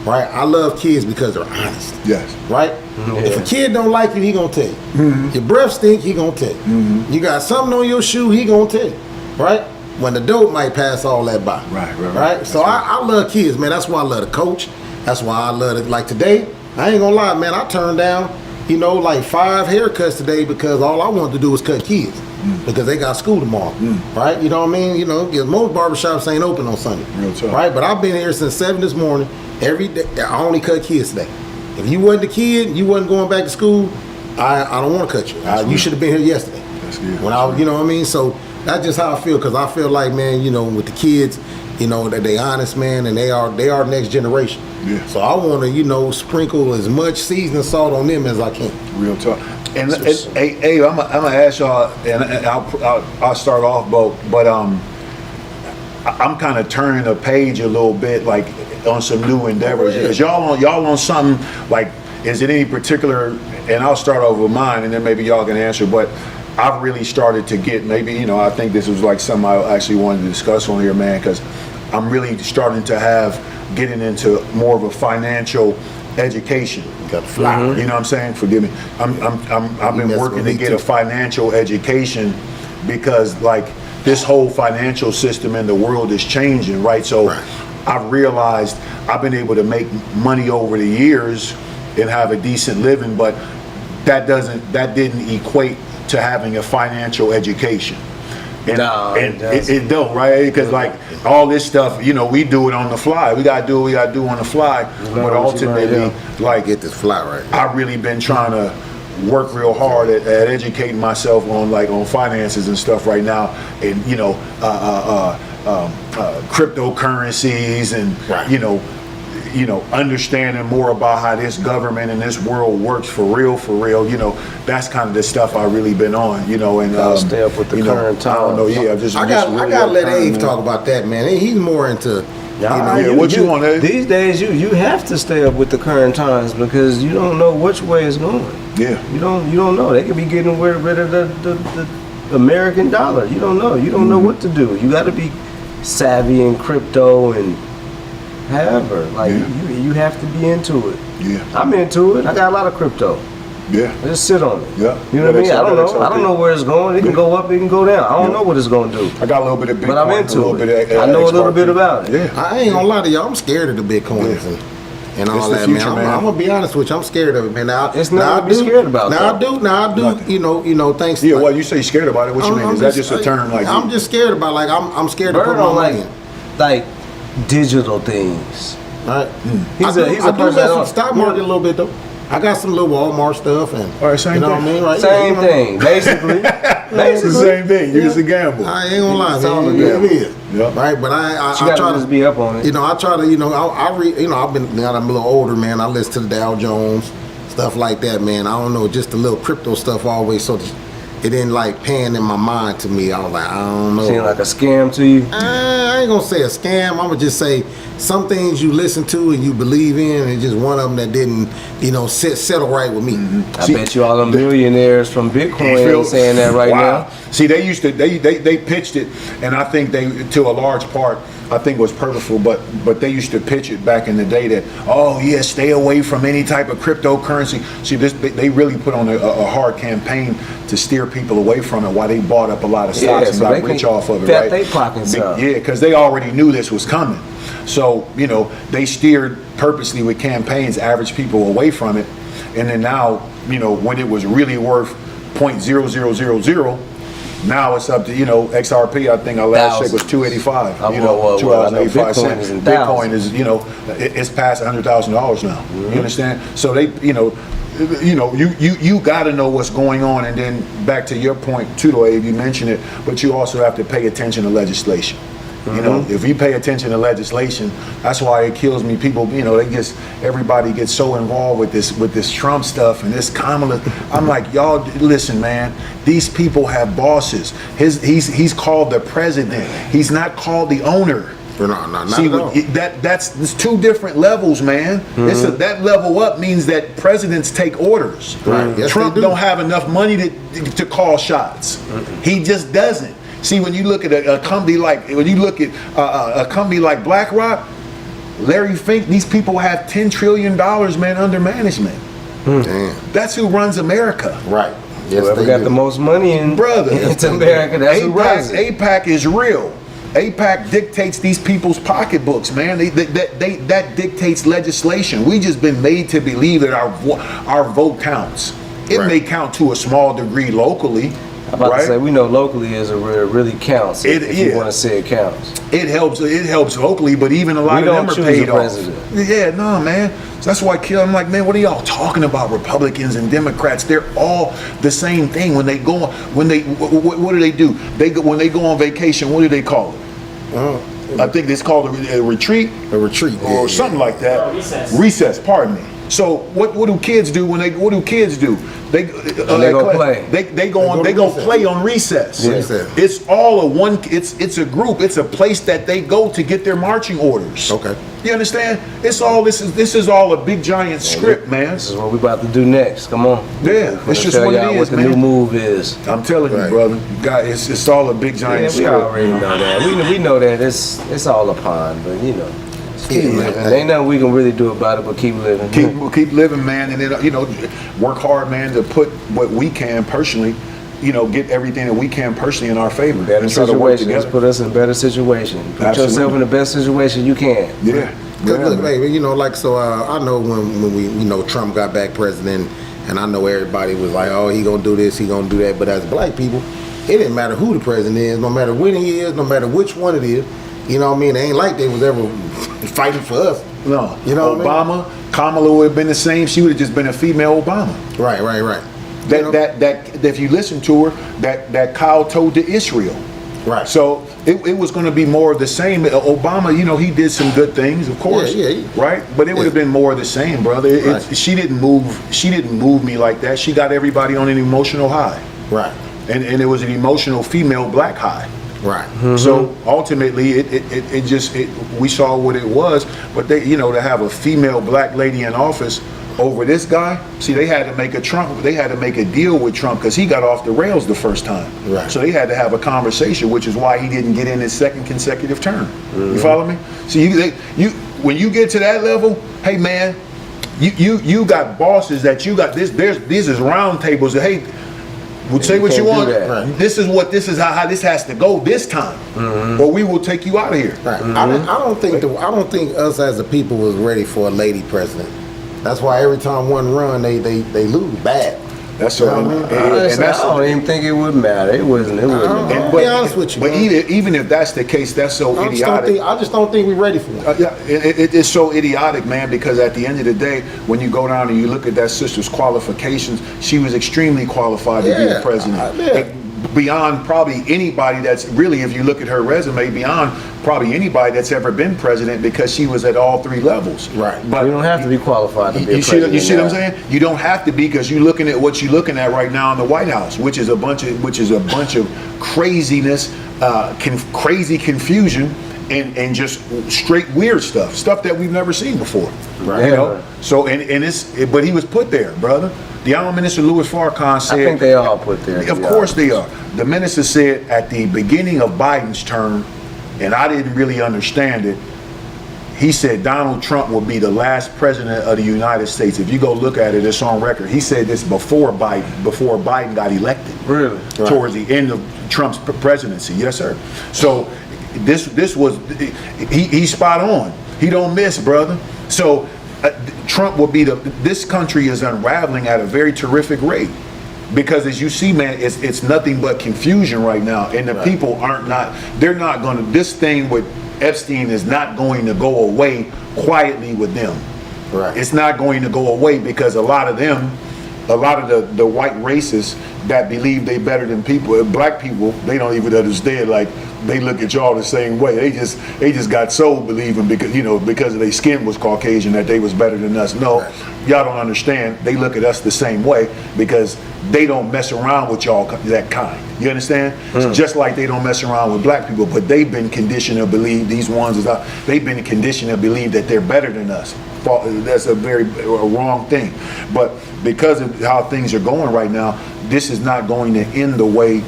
Speaker 2: Right? I love kids because they're honest.
Speaker 1: Yes.
Speaker 2: Right? If a kid don't like you, he gonna tell you. Your breath stink, he gonna tell you. You got something on your shoe, he gonna tell you. Right? When the dope might pass all that by. Right? So I love kids, man. That's why I love to coach. That's why I love it. Like today, I ain't gonna lie, man. I turned down, like 5 haircuts today because all I wanted to do was cut kids. Because they got school tomorrow, right? You know what I mean? Because most barbershops ain't open on Sunday,
Speaker 1: Real talk.
Speaker 2: right? But I've been here since 7 this morning. Every day, I only cut kids today. If you wasn't a kid, you wasn't going back to school, I don't want to cut you. You should have been here yesterday.
Speaker 1: That's good.
Speaker 2: When I, you know what I mean? So that's just how I feel. Because I feel like, man, with the kids, that they honest, man, and they are next generation.
Speaker 1: Yeah.
Speaker 2: So I want to, sprinkle as much seasoning salt on them as I can.
Speaker 1: Real talk. And hey, I'm gonna ask y'all, and I'll start off, but I'm kind of turning a page a little bit, like on some new endeavors. Is y'all on something like? Is it any particular? And I'll start off with mine, and then maybe y'all can answer. But I've really started to get I think this was like something I actually wanted to discuss on here, man, because I'm really starting to getting into more of a financial education.
Speaker 2: Got the flower.
Speaker 1: You know what I'm saying? Forgive me. I've been
Speaker 2: That's
Speaker 1: working
Speaker 2: what
Speaker 1: to
Speaker 2: me
Speaker 1: get
Speaker 2: too.
Speaker 1: a financial education because like this whole financial system in the world is changing, right? So
Speaker 2: Right.
Speaker 1: I've realized I've been able to make money over the years and have a decent living, but that didn't equate to having a financial education. And,
Speaker 4: No,
Speaker 1: and
Speaker 4: it doesn't.
Speaker 1: it don't, right? Because like all this stuff, you know, we do it on the fly. We gotta do what we gotta do on the fly.
Speaker 4: learn
Speaker 1: But
Speaker 4: what you
Speaker 1: ultimately,
Speaker 4: learn,
Speaker 1: like
Speaker 2: Get this fly right.
Speaker 1: I've really been trying to work real hard at educating myself on finances and stuff right now, and you know, cryptocurrencies and
Speaker 2: Right.
Speaker 1: you know, understanding more about how this government and this world works for real. You know, that's kind of the stuff I really been on. You know, and
Speaker 4: Gotta stay up with the
Speaker 1: you know,
Speaker 4: current
Speaker 1: I don't know.
Speaker 4: times.
Speaker 1: Yeah, I'm just
Speaker 2: I
Speaker 1: just
Speaker 2: got
Speaker 1: really
Speaker 2: to let
Speaker 1: uptime,
Speaker 2: Abe
Speaker 1: man.
Speaker 2: talk about that, man. He's more into.
Speaker 1: Yeah, what you want, Abe?
Speaker 4: These days, you have to stay up with the current times because you don't know which way it's going.
Speaker 1: Yeah.
Speaker 4: You don't know. They could be getting rid of the American dollar. You don't know. You don't know what to do. You got to be savvy in crypto and however. Like you have to be into it.
Speaker 1: Yeah.
Speaker 4: I'm into it. I got a lot of crypto.
Speaker 1: Yeah.
Speaker 4: I just sit on it.
Speaker 1: Yeah.
Speaker 4: You know what I mean? I don't know.
Speaker 1: XRP.
Speaker 4: I don't know where it's going. It can go up. It can go down. I don't know what it's going to do.
Speaker 1: I got a little bit of Bitcoin,
Speaker 4: But I'm
Speaker 1: a
Speaker 4: into
Speaker 1: little
Speaker 4: it.
Speaker 1: bit of
Speaker 4: I know a little
Speaker 1: XRP.
Speaker 4: bit about it.
Speaker 1: Yeah.
Speaker 2: I ain't gonna lie to y'all. I'm scared of the Bitcoins and all
Speaker 1: It's the
Speaker 2: that,
Speaker 1: future,
Speaker 2: man.
Speaker 1: man.
Speaker 2: I'm gonna be honest with you. I'm scared of it, man. Now,
Speaker 4: It's
Speaker 2: now
Speaker 4: nothing
Speaker 2: I
Speaker 4: to be
Speaker 2: do-
Speaker 4: scared about,
Speaker 2: Now I
Speaker 4: though.
Speaker 2: do. Now I do.
Speaker 1: Nothing.
Speaker 2: You know. Thanks.
Speaker 1: Yeah,
Speaker 2: like-
Speaker 1: well, you say you're scared about it. What you mean? Is that just a term like?
Speaker 2: I'm just scared about I'm scared to
Speaker 4: Bird
Speaker 2: put my
Speaker 4: don't
Speaker 2: money
Speaker 4: like
Speaker 2: in.
Speaker 4: like digital things.
Speaker 2: Right.
Speaker 4: He's
Speaker 2: I
Speaker 4: a
Speaker 2: do
Speaker 4: person
Speaker 2: mess
Speaker 4: that
Speaker 2: with
Speaker 4: don't-
Speaker 2: the stock market a little bit though. I got some little Walmart stuff and
Speaker 1: All right, same
Speaker 2: you know
Speaker 1: thing.
Speaker 2: what I mean, right?
Speaker 4: Same
Speaker 2: Yeah, you know.
Speaker 4: thing, basically.
Speaker 1: It's the same thing. You just a gamble.
Speaker 2: I ain't gonna lie,
Speaker 4: It's all
Speaker 2: man.
Speaker 4: a gamble.
Speaker 2: It is.
Speaker 1: Yep.
Speaker 2: Right, but I
Speaker 4: You got
Speaker 2: try
Speaker 4: to just be up on it.
Speaker 2: You know, I try to, I read, I've been, now that I'm a little older, man, I listen to the Dow Jones, stuff like that, man. I don't know, just the little crypto stuff always sort of, it didn't like pan in my mind to me. I was like, I don't know.
Speaker 4: Seem like a scam to you.
Speaker 2: I ain't gonna say a scam. I'm gonna just say some things you listen to and you believe in, and just one of them that didn't, settle right with me.
Speaker 4: I bet you all the millionaires from Bitcoin ain't saying that right now.
Speaker 1: See, they used to they pitched it, and I think they, to a large part, I think it was purposeful, but they used to pitch it back in the day that, oh yeah, stay away from any type of cryptocurrency. See, they really put on a hard campaign to steer people away from it while they bought up a lot of stocks and
Speaker 4: so they
Speaker 1: got rich
Speaker 4: can
Speaker 1: off of it,
Speaker 4: fat
Speaker 1: right?
Speaker 4: they pockets up.
Speaker 1: Yeah, because they already knew this was coming. So, they steered purposely with campaigns, average people away from it. And then now, when it was really worth 0.0000, now it's up to, XRP, I think our last check was 285.
Speaker 4: I know
Speaker 1: $2.85.
Speaker 4: Bitcoin is in
Speaker 1: Bitcoin
Speaker 4: thousands.
Speaker 1: is, it's past $100,000 now. You understand? So they, you got to know what's going on. And then back to your point too, though, Abe, you mentioned it, but you also have to pay attention to legislation. If you pay attention to legislation, that's why it kills me. People, everybody gets so involved with this Trump stuff and this Kamala. I'm like, y'all, listen, man. These people have bosses. He's called the president. He's not called the owner.
Speaker 2: No, not
Speaker 1: See,
Speaker 2: at all.
Speaker 1: that's two different levels, man. That level up means that presidents take orders.
Speaker 2: Right. Yes,
Speaker 1: Trump
Speaker 2: they do.
Speaker 1: don't have enough money to call shots. He just doesn't. See, when you look at a company like BlackRock, Larry Fink, these people have $10 trillion, man, under management.
Speaker 2: Damn.
Speaker 1: That's who runs America.
Speaker 2: Right. Yes,
Speaker 4: Whoever
Speaker 2: they
Speaker 4: got
Speaker 2: do.
Speaker 4: the most money in into America, that's who runs it.
Speaker 1: APAC is real. APAC dictates these people's pocketbooks, man. That dictates legislation. We just been made to believe that our vote counts. It
Speaker 2: Right.
Speaker 1: may count to a small degree locally.
Speaker 4: I'm about
Speaker 1: right?
Speaker 4: to say, we know locally is really counts. If you
Speaker 1: yeah.
Speaker 4: want to say it counts.
Speaker 1: It helps locally, but even a lot
Speaker 4: We
Speaker 1: of them
Speaker 4: don't
Speaker 1: are
Speaker 4: choose
Speaker 1: paid
Speaker 4: a
Speaker 1: off.
Speaker 4: president.
Speaker 1: Yeah, no, man. So that's why I'm like, man, what are y'all talking about? Republicans and Democrats, they're all the same thing. When they go, what do they do? When they go on vacation, what do they call it? I think it's called a retreat.
Speaker 2: A retreat.
Speaker 1: Or something like that.
Speaker 3: Recess.
Speaker 1: Recess, pardon me. So what do kids do when they They
Speaker 4: go play.
Speaker 1: They go play on recess.
Speaker 2: Yeah.
Speaker 1: It's all it's a group. It's a place that they go to get their marching orders.
Speaker 2: Okay.
Speaker 1: You understand? This is all a big giant script, man.
Speaker 4: This is what we about to do next. Come on.
Speaker 1: Yeah,
Speaker 4: We're
Speaker 1: it's just
Speaker 4: tell
Speaker 1: what it
Speaker 4: y'all
Speaker 1: is,
Speaker 4: what the
Speaker 1: man.
Speaker 4: new move is.
Speaker 1: I'm telling you,
Speaker 2: Right.
Speaker 1: brother. God, it's all a big giant
Speaker 4: Yeah, we
Speaker 1: script.
Speaker 4: already know that. We know that it's all a pond, but it's Keep living. Ain't nothing we can really do about it but keep living.
Speaker 1: Keep living, man, and then work hard, man, to put what we can personally, get everything that we can personally in our favor.
Speaker 4: Better
Speaker 1: and try to work
Speaker 4: situations.
Speaker 1: together.
Speaker 4: Put us in a better situation. Put
Speaker 1: Absolutely.
Speaker 4: yourself in the best situation you can.
Speaker 1: Yeah.
Speaker 2: Cause look,
Speaker 1: man.
Speaker 2: baby, I know when we, Trump got back president, and I know everybody was like, oh, he gonna do this, he gonna do that. But as black people, it didn't matter who the president is, no matter when he is, no matter which one it is. You know what I mean? It ain't like they was ever fighting for us.
Speaker 1: No,
Speaker 2: You know what I mean?
Speaker 1: Obama, Kamala would have been the same. She would have just been a female Obama.
Speaker 2: Right.
Speaker 1: That if you listen to her, that Kyle told to Israel.
Speaker 2: Right.
Speaker 1: So it was going to be more of the same. Obama, he did some good things, of course.
Speaker 2: Yeah.
Speaker 1: Right. But it would have been more of the same, brother.
Speaker 2: Right.
Speaker 1: She didn't move me like that. She got everybody on an emotional high.
Speaker 2: Right.
Speaker 1: And it was an emotional female black high.
Speaker 2: Right.
Speaker 1: So ultimately, we saw what it was. But to have a female black lady in office over this guy, see, they had to make a deal with Trump because he got off the rails the first time.
Speaker 2: Right.
Speaker 1: So they had to have a conversation, which is why he didn't get in his second consecutive term. You follow me? So when you get to that level, hey man, you got bosses that you got. These is round tables that, hey, would say what you want.
Speaker 2: Right.
Speaker 1: This is how this has to go this time, or we will take you out of here.
Speaker 2: Right. I don't think us as a people was ready for a lady president. That's why every time one run, they lose bad.
Speaker 1: That's
Speaker 2: You know
Speaker 1: right.
Speaker 2: what I mean?
Speaker 1: And
Speaker 4: I don't even think it would matter. It wouldn't.
Speaker 2: I'll be honest with you.
Speaker 1: But
Speaker 2: man.
Speaker 1: even if that's the case, that's so
Speaker 2: I
Speaker 1: idiotic.
Speaker 2: just don't think we're ready for it.
Speaker 1: Yeah, it's so idiotic, man, because at the end of the day, when you go down and you look at that sister's qualifications, she was extremely qualified to be the president.
Speaker 2: Yeah.
Speaker 1: Beyond probably anybody that's really, if you look at her resume, beyond probably anybody that's ever been president, because she was at all three levels.
Speaker 2: Right.
Speaker 1: But
Speaker 4: you don't have to be qualified to be a
Speaker 1: you
Speaker 4: president.
Speaker 1: see what I'm saying? You don't have to be, because you're looking at what you're looking at right now in the White House, which is a bunch of craziness, crazy confusion, and just straight weird stuff that we've never seen before.
Speaker 2: Right.
Speaker 1: So but he was put there, brother. The Honorable Minister Louis Farrakhan said,
Speaker 4: I think they all put there.
Speaker 1: of course they are. The minister said at the beginning of Biden's term, and I didn't really understand it, he said Donald Trump will be the last president of the United States. If you go look at it, it's on record. He said this before Biden got elected.
Speaker 4: Really?
Speaker 1: Towards the end of Trump's presidency. Yes, sir. So this was, he's spot on. He don't miss, brother. So Trump will be this country is unraveling at a very terrific rate. Because as you see, man, it's nothing but confusion right now, and the people they're not going to, this thing with Epstein is not going to go away quietly with them.
Speaker 2: Right.
Speaker 1: It's not going to go away, because a lot of the white racists that believe they better than black people, they don't even understand, like, they look at y'all the same way. They just got so believing because their skin was Caucasian that they was better than us. No, y'all don't understand. They look at us the same way because they don't mess around with y'all that kind. You understand? It's just like they don't mess around with black people, but they've been conditioned to believe they've been conditioned to believe that they're better than us. That's a wrong thing. But because of how things are going right now, this is not going to end the way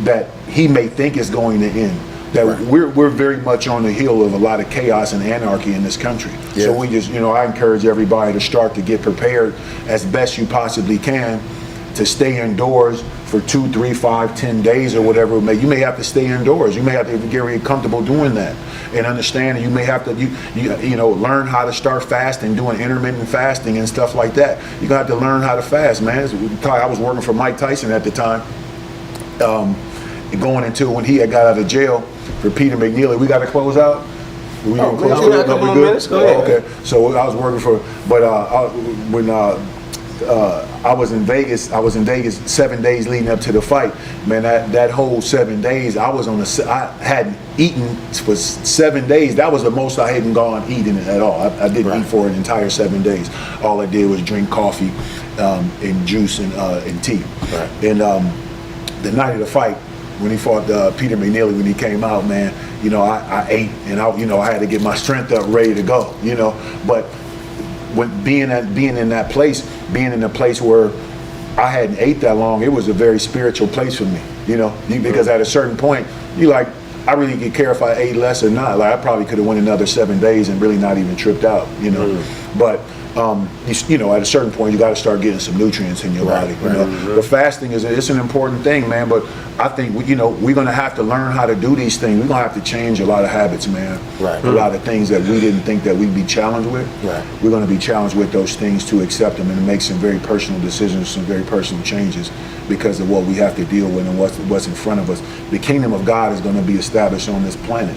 Speaker 1: that he may think it's going to end. That we're very much on the heel of a lot of chaos and anarchy in this country.
Speaker 2: Yes.
Speaker 1: So we just, I encourage everybody to start to get prepared as best you possibly can to stay indoors for 2, 3, 5, 10 days or whatever it may. You may have to stay indoors. You may have to get very comfortable doing that, and understand you may have to learn how to start fasting, doing intermittent fasting and stuff like that. You're gonna have to learn how to fast, man. I was working for Mike Tyson at the time, going into when he had got out of jail for Peter McNeely. We got to close out. We
Speaker 4: got a couple more minutes. Go ahead.
Speaker 1: Okay. So I was working for, but when I was in Vegas 7 days leading up to the fight. Man, that whole 7 days, I hadn't eaten for 7 days. That was the most I hadn't gone eating at all. I didn't eat for an entire 7 days. All I did was drink coffee and juice and tea.
Speaker 2: Right.
Speaker 1: And the night of the fight, when he fought Peter McNeely, when he came out, man, I ate, and I had to get my strength up, ready to go, But when being in that place, being in a place where I hadn't ate that long, it was a very spiritual place for me, because at a certain point, you like, I really could care if I ate less or not. Like I probably could have went another 7 days and really not even tripped out, you know. But you know, at a certain point, you got to start getting some nutrients in your body. You know, the fasting it's an important thing, man. But I think you know we're gonna have to learn how to do these things. We're gonna have to change a lot of habits, man.
Speaker 2: Right.
Speaker 1: A lot of things that we didn't think that we'd be challenged with.
Speaker 2: Right.
Speaker 1: We're gonna be challenged with those things to accept them and to make some very personal decisions, some very personal changes because of what we have to deal with and what's in front of us. The kingdom of God is gonna be established on this planet,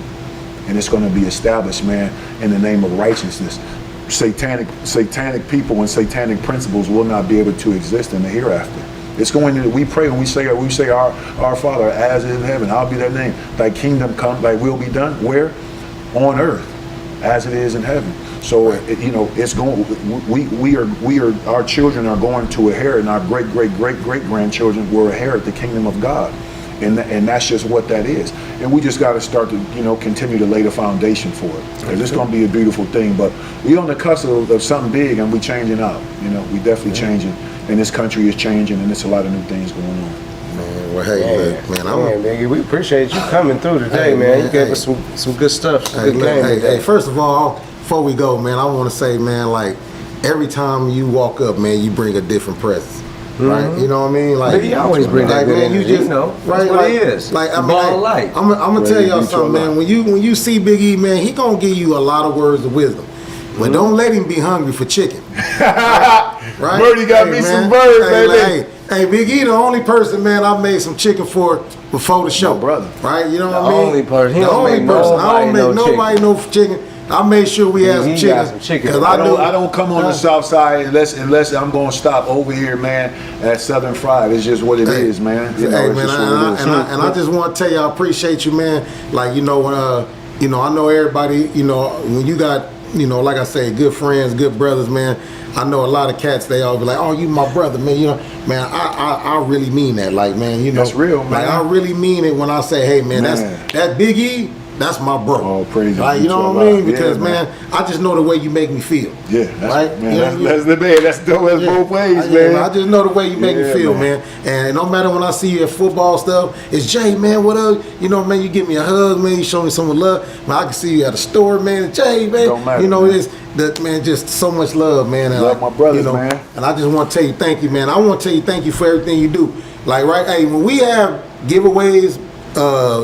Speaker 1: and it's gonna be established, man, in the name of righteousness. Satanic people and satanic principles will not be able to exist in the hereafter. It's going to, we pray when we say our Father as is in heaven, hallowed be thy name. Thy kingdom come, thy will be done. Where? On earth, as it is in heaven. So you know, it's going. We are. Our children are going to inherit, and our great grandchildren will inherit the kingdom of God. And that's just what that is. And we just got to start to, you know, continue to lay the foundation for it. Because it's going to be a beautiful thing. But we on the cusp of something big, and we changing out. You know, we definitely changing. And this country is changing, and there's a lot of new things going on.
Speaker 2: Man, well, hey, man,
Speaker 4: Biggie, we appreciate you coming through today, man. You gave us some good stuff, some good game today.
Speaker 2: Hey, first of all, before we go, man, I want to say, man, like, every time you walk up, man, you bring a different presence. Right, you know what I mean? Like
Speaker 4: he always bring that good energy. You know,
Speaker 2: right?
Speaker 4: That's what he is.
Speaker 2: Like
Speaker 4: I mean, ball of light.
Speaker 2: I'm gonna tell y'all something, man. When you see Big E, man, he gonna give you a lot of words of wisdom, but don't let him be hungry for chicken. Right?
Speaker 1: Birdie got me some birds, baby.
Speaker 2: Hey, Big E, the only person, man, I made some chicken for before the show,
Speaker 1: brother.
Speaker 2: Right? You know what I
Speaker 4: The
Speaker 2: mean?
Speaker 4: only person. He
Speaker 2: the
Speaker 4: don't
Speaker 2: only
Speaker 4: make
Speaker 2: person. I don't make
Speaker 4: nobody
Speaker 2: no chicken. I made sure we had some
Speaker 4: He
Speaker 2: chicken.
Speaker 4: got some chicken.
Speaker 2: 'Cause
Speaker 1: I don't come on the south side unless I'm going to stop over here, man, at Southern Fried. It's just what it is, man. You know,
Speaker 2: Hey,
Speaker 1: it's
Speaker 2: man,
Speaker 1: just what it is.
Speaker 2: and I just want to tell you, I appreciate you, man. Like, you know, I know everybody, you know, when you got, you know, like I say, good friends, good brothers, man. I know a lot of cats, they all be like, oh, you my brother, man. You know, man, I really mean that. Like, man, you know.
Speaker 1: That's real, man.
Speaker 2: Like, I really mean it when I say, hey, man. That Big E, that's my bro.
Speaker 1: Oh, praise
Speaker 2: Like,
Speaker 1: him.
Speaker 2: you know what I mean? Because,
Speaker 1: Yeah,
Speaker 2: man, I just know the way you make me feel.
Speaker 1: Yeah,
Speaker 2: right?
Speaker 1: Man, that's the man. That's dope. That's both ways,
Speaker 2: Yeah,
Speaker 1: man.
Speaker 2: I just know the way you make me feel, man. And no matter when I see you at football stuff, it's Jay, man, what up? You know, man, you give me a hug, man, you show me some love. Man, I can see you at a store, man. Jay, man.
Speaker 1: Don't matter,
Speaker 2: you know,
Speaker 1: man.
Speaker 2: it's that, man, just so much love, man. And
Speaker 1: Love my brothers,
Speaker 2: you know,
Speaker 1: man.
Speaker 2: And I just want to tell you thank you, man. I want to tell you thank you for everything you do. Like, right, hey, when we have giveaways,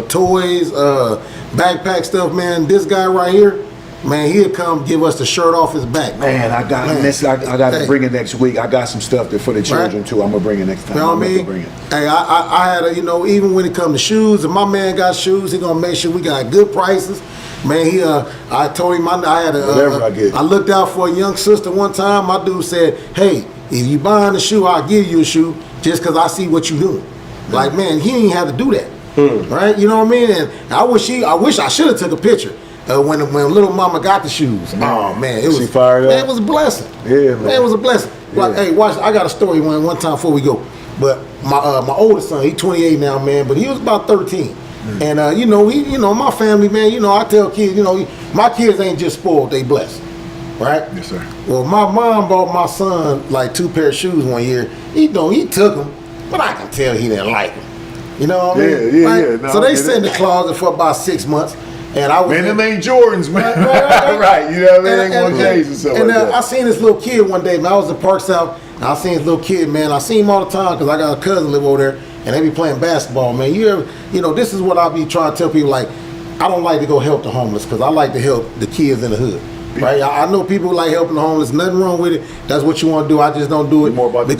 Speaker 2: toys, backpack stuff, man, this guy right here, man, he'll come give us the shirt off his back.
Speaker 1: Man, I got to bring it next week. I got some stuff for the children too. I'm gonna bring it next time.
Speaker 2: You know what I mean?
Speaker 1: Bring it.
Speaker 2: Hey, I had a, you know, even when it comes to shoes, if my man got shoes, he gonna make sure we got good prices. Man, I told him I had
Speaker 1: Whatever I get.
Speaker 2: I looked out for a young sister one time. My dude said, hey, if you buying a shoe, I'll give you a shoe just because I see what you doing. Like, man, he ain't have to do that. Right? You know what I mean? And I wish I should have took a picture when little mama got the shoes. Oh man, it was
Speaker 1: She fired up?
Speaker 2: Man, it was a blessing.
Speaker 1: Yeah, man.
Speaker 2: It was a blessing. Like, hey, watch, I got a story one time before we go. But my oldest son, he's 28 now, man, but he was about 13. And you know, my family, man, you know, I tell kids, you know, my kids ain't just spoiled, they blessed. Right?
Speaker 1: Yes, sir.
Speaker 2: Well, my mom bought my son like 2 pair of shoes one year. He took them, but I can tell he didn't like them. You know what I mean?
Speaker 1: Yeah. No,
Speaker 2: so they sat in the closet for about 6 months, and I was
Speaker 1: Man, them ain't Jordans, man.
Speaker 2: Right.
Speaker 1: Right, you know what I mean? Ain't one J's or something
Speaker 2: and
Speaker 1: like that.
Speaker 2: I seen this little kid one day, man. I was in Park South, and I seen this little kid, man. I see him all the time because I got a cousin live over there, and they be playing basketball, man. You know, this is what I be trying to tell people, like, I don't like to go help the homeless because I like to help the kids in the hood. Right, I know people like helping the homeless. Nothing wrong with it. That's what you want to do. I just don't do it
Speaker 1: More about the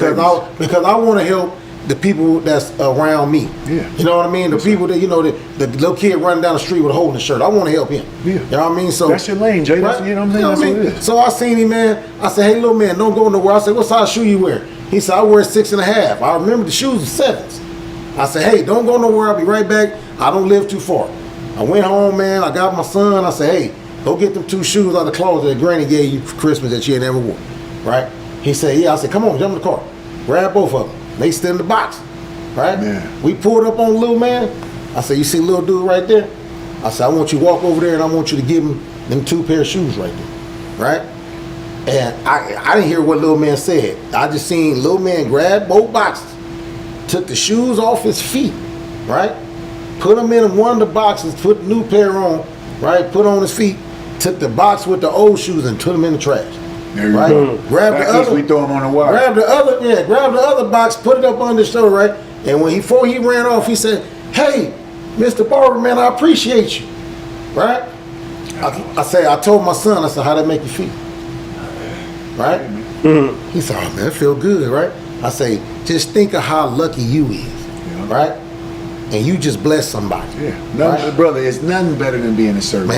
Speaker 2: because I want to help the people that's around me.
Speaker 1: Yeah.
Speaker 2: You know what I mean? The people that, you know, the little kid running down the street with a hole in his shirt. I want to help him.
Speaker 1: Yeah.
Speaker 2: You know what I mean? So
Speaker 1: That's your lane, Jay. That's, you know what I'm saying? That's what it is.
Speaker 2: So I seen him, man. I said, hey, little man, don't go nowhere. I said, what size shoe you wear? He said, I wear 6.5. I remember the shoes were 7s. I said, hey, don't go nowhere. I'll be right back. I don't live too far. I went home, man. I got my son. I said, hey, go get them 2 shoes out of the closet that Granny gave you for Christmas that you ain't never wore. Right? He said, yeah. I said, come on, jump in the car. Grab both of them. They still in the box. Right?
Speaker 1: Man.
Speaker 2: We pulled up on little man. I said, you see little dude right there? I said, I want you to walk over there and I want you to give him them 2 pair of shoes right there. Right? And I didn't hear what little man said. I just seen little man grab both boxes, took the shoes off his feet, right? put him in one of the boxes, put the new pair on, right? Put on his feet, took the box with the old shoes and put them in the trash.
Speaker 1: There you
Speaker 2: right?
Speaker 1: go.
Speaker 2: Grab the other.
Speaker 1: We throw him on the wire.
Speaker 2: Grab the other box, put it up on the shoulder, right? And before he ran off, he said, "Hey, Mr. Barber, man, I appreciate you." Right? I told my son, I said, "How that make you feel?" Right? Mm-hmm. He said, "Oh man, it feel good, right?" I say, "Just think of how lucky you is, right? And you just bless somebody."
Speaker 1: Yeah, right? Brother, it's nothing better than being a servant,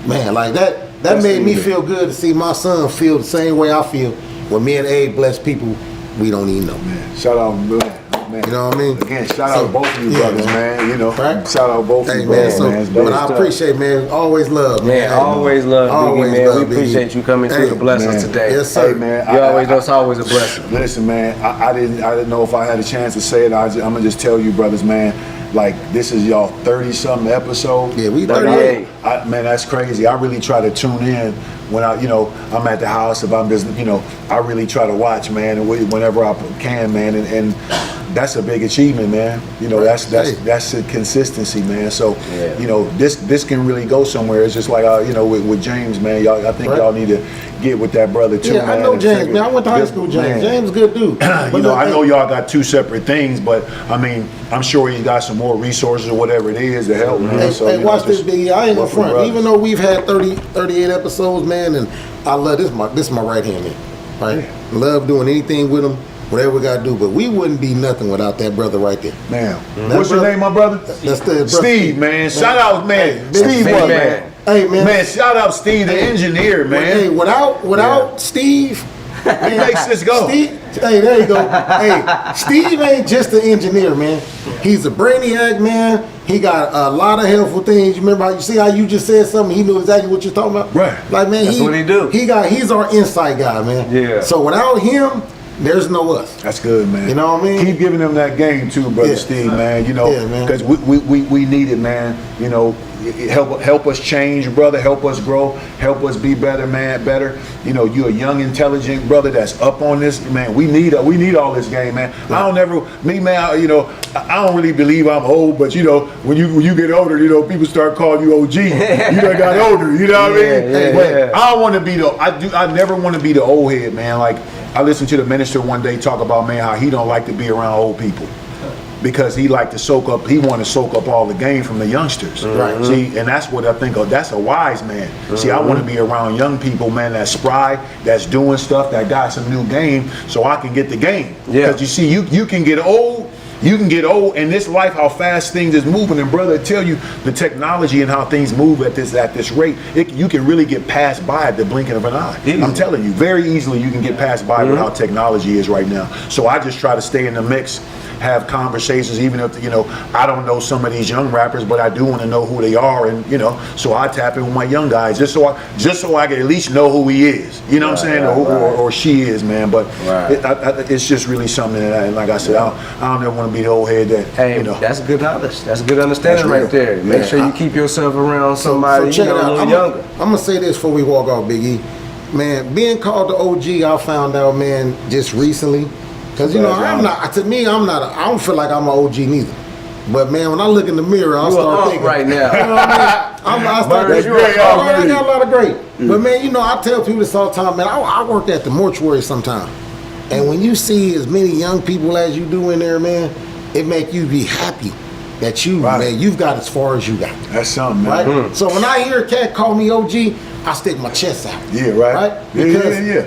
Speaker 2: man. Like that made me feel good to see my son feel the same way I feel when me and Abe bless people we don't even know.
Speaker 1: Man, shout out, man.
Speaker 2: You know what I mean?
Speaker 1: Again, shout out both of you brothers, man. You know,
Speaker 2: right?
Speaker 1: Shout out both of you brothers, man.
Speaker 2: But I appreciate, man. Always love,
Speaker 4: man. Always love, Biggie, man. We appreciate you coming through to bless us today.
Speaker 2: Yes, sir.
Speaker 1: Hey, man.
Speaker 4: You always know it's always a blessing.
Speaker 1: Listen, man. I didn't know if I had a chance to say it. I'm gonna just tell you, brothers, man. Like, this is y'all 30-something episode.
Speaker 2: Yeah, we 38.
Speaker 1: Man, that's crazy. I really try to tune in when I'm at the house. If I'm just, I really try to watch, man, and whenever I can, man, and that's a big achievement, man. That's the consistency, man. So, this can really go somewhere. It's just like, with James, man. I think y'all need to get with that brother too, man.
Speaker 2: I know James, man. I went to high school with James. James is a good dude.
Speaker 1: I know y'all got two separate things, but I mean, I'm sure he's got some more resources or whatever it is to help, man.
Speaker 2: Hey, watch this, Biggie. I ain't gonna front. Even though we've had 38 episodes, man, and I love this is my right hand man, right? Yeah. Love doing anything with him, whatever we gotta do, but we wouldn't be nothing without that brother right there.
Speaker 1: Man, what's your name, my brother?
Speaker 2: That's the
Speaker 1: Steve, man. Shout out, man. Steve, what, man?
Speaker 2: Hey, man.
Speaker 1: Man, shout out Steve, the engineer, man.
Speaker 2: Hey, without Steve,
Speaker 1: he makes this go.
Speaker 2: Steve, hey, there you go. Hey, Steve ain't just an engineer, man. He's a brainiac, man. He got a lot of helpful things. You remember how you just said something? He knew exactly what you're talking about.
Speaker 1: Right.
Speaker 2: Like, man,
Speaker 4: that's what he do.
Speaker 2: He's our insight guy, man.
Speaker 4: Yeah.
Speaker 2: So without him, there's no us.
Speaker 1: That's good, man.
Speaker 2: You know what I mean?
Speaker 1: Keep giving them that game too, brother Steve, man. Because we need it, man. Help us change, brother. Help us grow. Help us be better, man. Better. You're a young, intelligent brother that's up on this, man. We need all this game, man. I don't really believe I'm old, but when you get older, people start calling you OG. You done got older. You know what I mean? But I don't want to be I never want to be the old head, man. Like, I listened to the minister one day talk about, man, how he don't like to be around old people because he want to soak up all the game from the youngsters.
Speaker 2: Right.
Speaker 1: See, and that's what I think of. That's a wise man. See, I want to be around young people, man, that's spry, that's doing stuff, that got some new game, so I can get the game.
Speaker 4: Yeah.
Speaker 1: Because you see, you can get old. You can get old in this life, how fast things is moving, and brother, I tell you, the technology and how things move at this rate, you can really get passed by at the blinking of an eye. I'm telling you, very easily you can get passed by with how technology is right now. So I just try to stay in the mix, have conversations, even if I don't know some of these young rappers, but I do want to know who they are, and so I tap in with my young guys just so I can at least know who he is. You know what I'm saying, or she is, man. But it's just really something that, like I said, I don't ever want to be the old head that.
Speaker 4: Hey, that's good knowledge. That's good understanding right there. Make sure you keep yourself around somebody
Speaker 2: so check it out.
Speaker 4: younger.
Speaker 2: I'm gonna say this before we walk off, Big E. Man, being called the OG, I found out, man, just recently. Because, I don't feel like I'm an OG neither. But, man, when I look in the mirror, I start thinking.
Speaker 4: right now.
Speaker 2: You know what I mean? I got a lot of great. But, man, I tell people this all the time, man, I worked at the mortuary sometime. And when you see as many young people as you do in there, man, it make you be happy that you've got as far as you got.
Speaker 1: That's something,
Speaker 2: man.
Speaker 1: Right?
Speaker 2: Mm. So when I hear a cat call me OG, I stick my chest out.
Speaker 1: Yeah, right.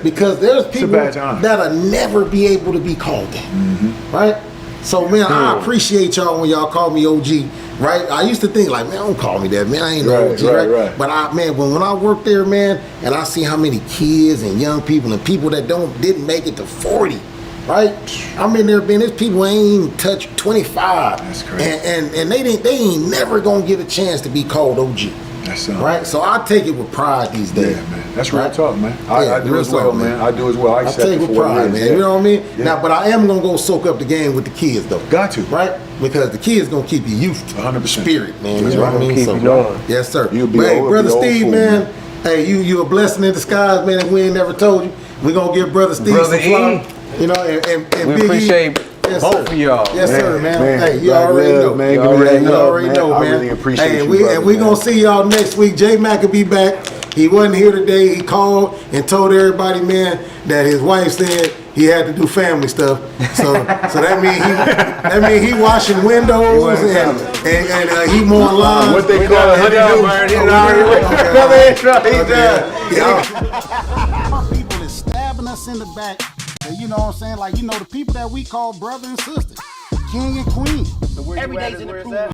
Speaker 2: Because there's people that'll never be able to be called that. Mm-hmm. Right? So, man, I appreciate y'all when y'all call me OG. Right? I used to think like, man, don't call me that, man. I ain't no OG, right? But when I worked there, man, and I see how many kids and young people and people that didn't make it to 40. Right? I mean, there's people who ain't even touched 25.
Speaker 1: That's crazy.
Speaker 2: And they ain't never gonna get a chance to be called OG.
Speaker 1: That's
Speaker 2: right. So I take it with pride these days.
Speaker 1: Yeah, man. That's real talk, man. I do as well, man. I do as well. I accept
Speaker 2: take it with pride, man. You know what I mean? Yeah. Now, but I am gonna go soak up the game with the kids, though.
Speaker 1: Got to,
Speaker 2: right? Because the kids gonna keep you youth,
Speaker 1: 100%
Speaker 2: spirit, man.
Speaker 1: That's
Speaker 2: you know what I mean?
Speaker 4: Keep you going.
Speaker 2: Yes, sir.
Speaker 1: You'll be
Speaker 2: hey, brother Steve,
Speaker 1: fool,
Speaker 2: man. Hey, you a blessing in disguise, man. And we ain't never told you. We gonna give brother Steve
Speaker 4: brother
Speaker 2: some flowers. And
Speaker 4: we
Speaker 2: Big
Speaker 4: appreciate
Speaker 2: Yes,
Speaker 4: Both
Speaker 2: sir.
Speaker 4: of y'all.
Speaker 2: Yes, sir, man. Hey, you
Speaker 1: Black
Speaker 2: already
Speaker 1: love,
Speaker 2: know.
Speaker 1: man.
Speaker 4: You
Speaker 1: Give me
Speaker 4: already
Speaker 1: that
Speaker 4: know.
Speaker 1: love,
Speaker 2: already know,
Speaker 1: I
Speaker 2: man.
Speaker 1: really appreciate
Speaker 2: Hey,
Speaker 1: you,
Speaker 2: we
Speaker 1: brother,
Speaker 2: gonna
Speaker 1: man.
Speaker 2: see y'all next week. JMac will be back. He wasn't here today. He called and told everybody, man, that his wife said he had to do family stuff. So that mean he washing windows and he mowing lawns.
Speaker 1: What they call it,
Speaker 2: Our people is stabbing us in the back. You know what I'm saying? Like, you know, the people that we call brother and sister, king and queen.
Speaker 4: So where
Speaker 3: Every
Speaker 4: you at
Speaker 3: day's
Speaker 4: is
Speaker 3: an
Speaker 4: where it's
Speaker 3: improvement.
Speaker 4: at?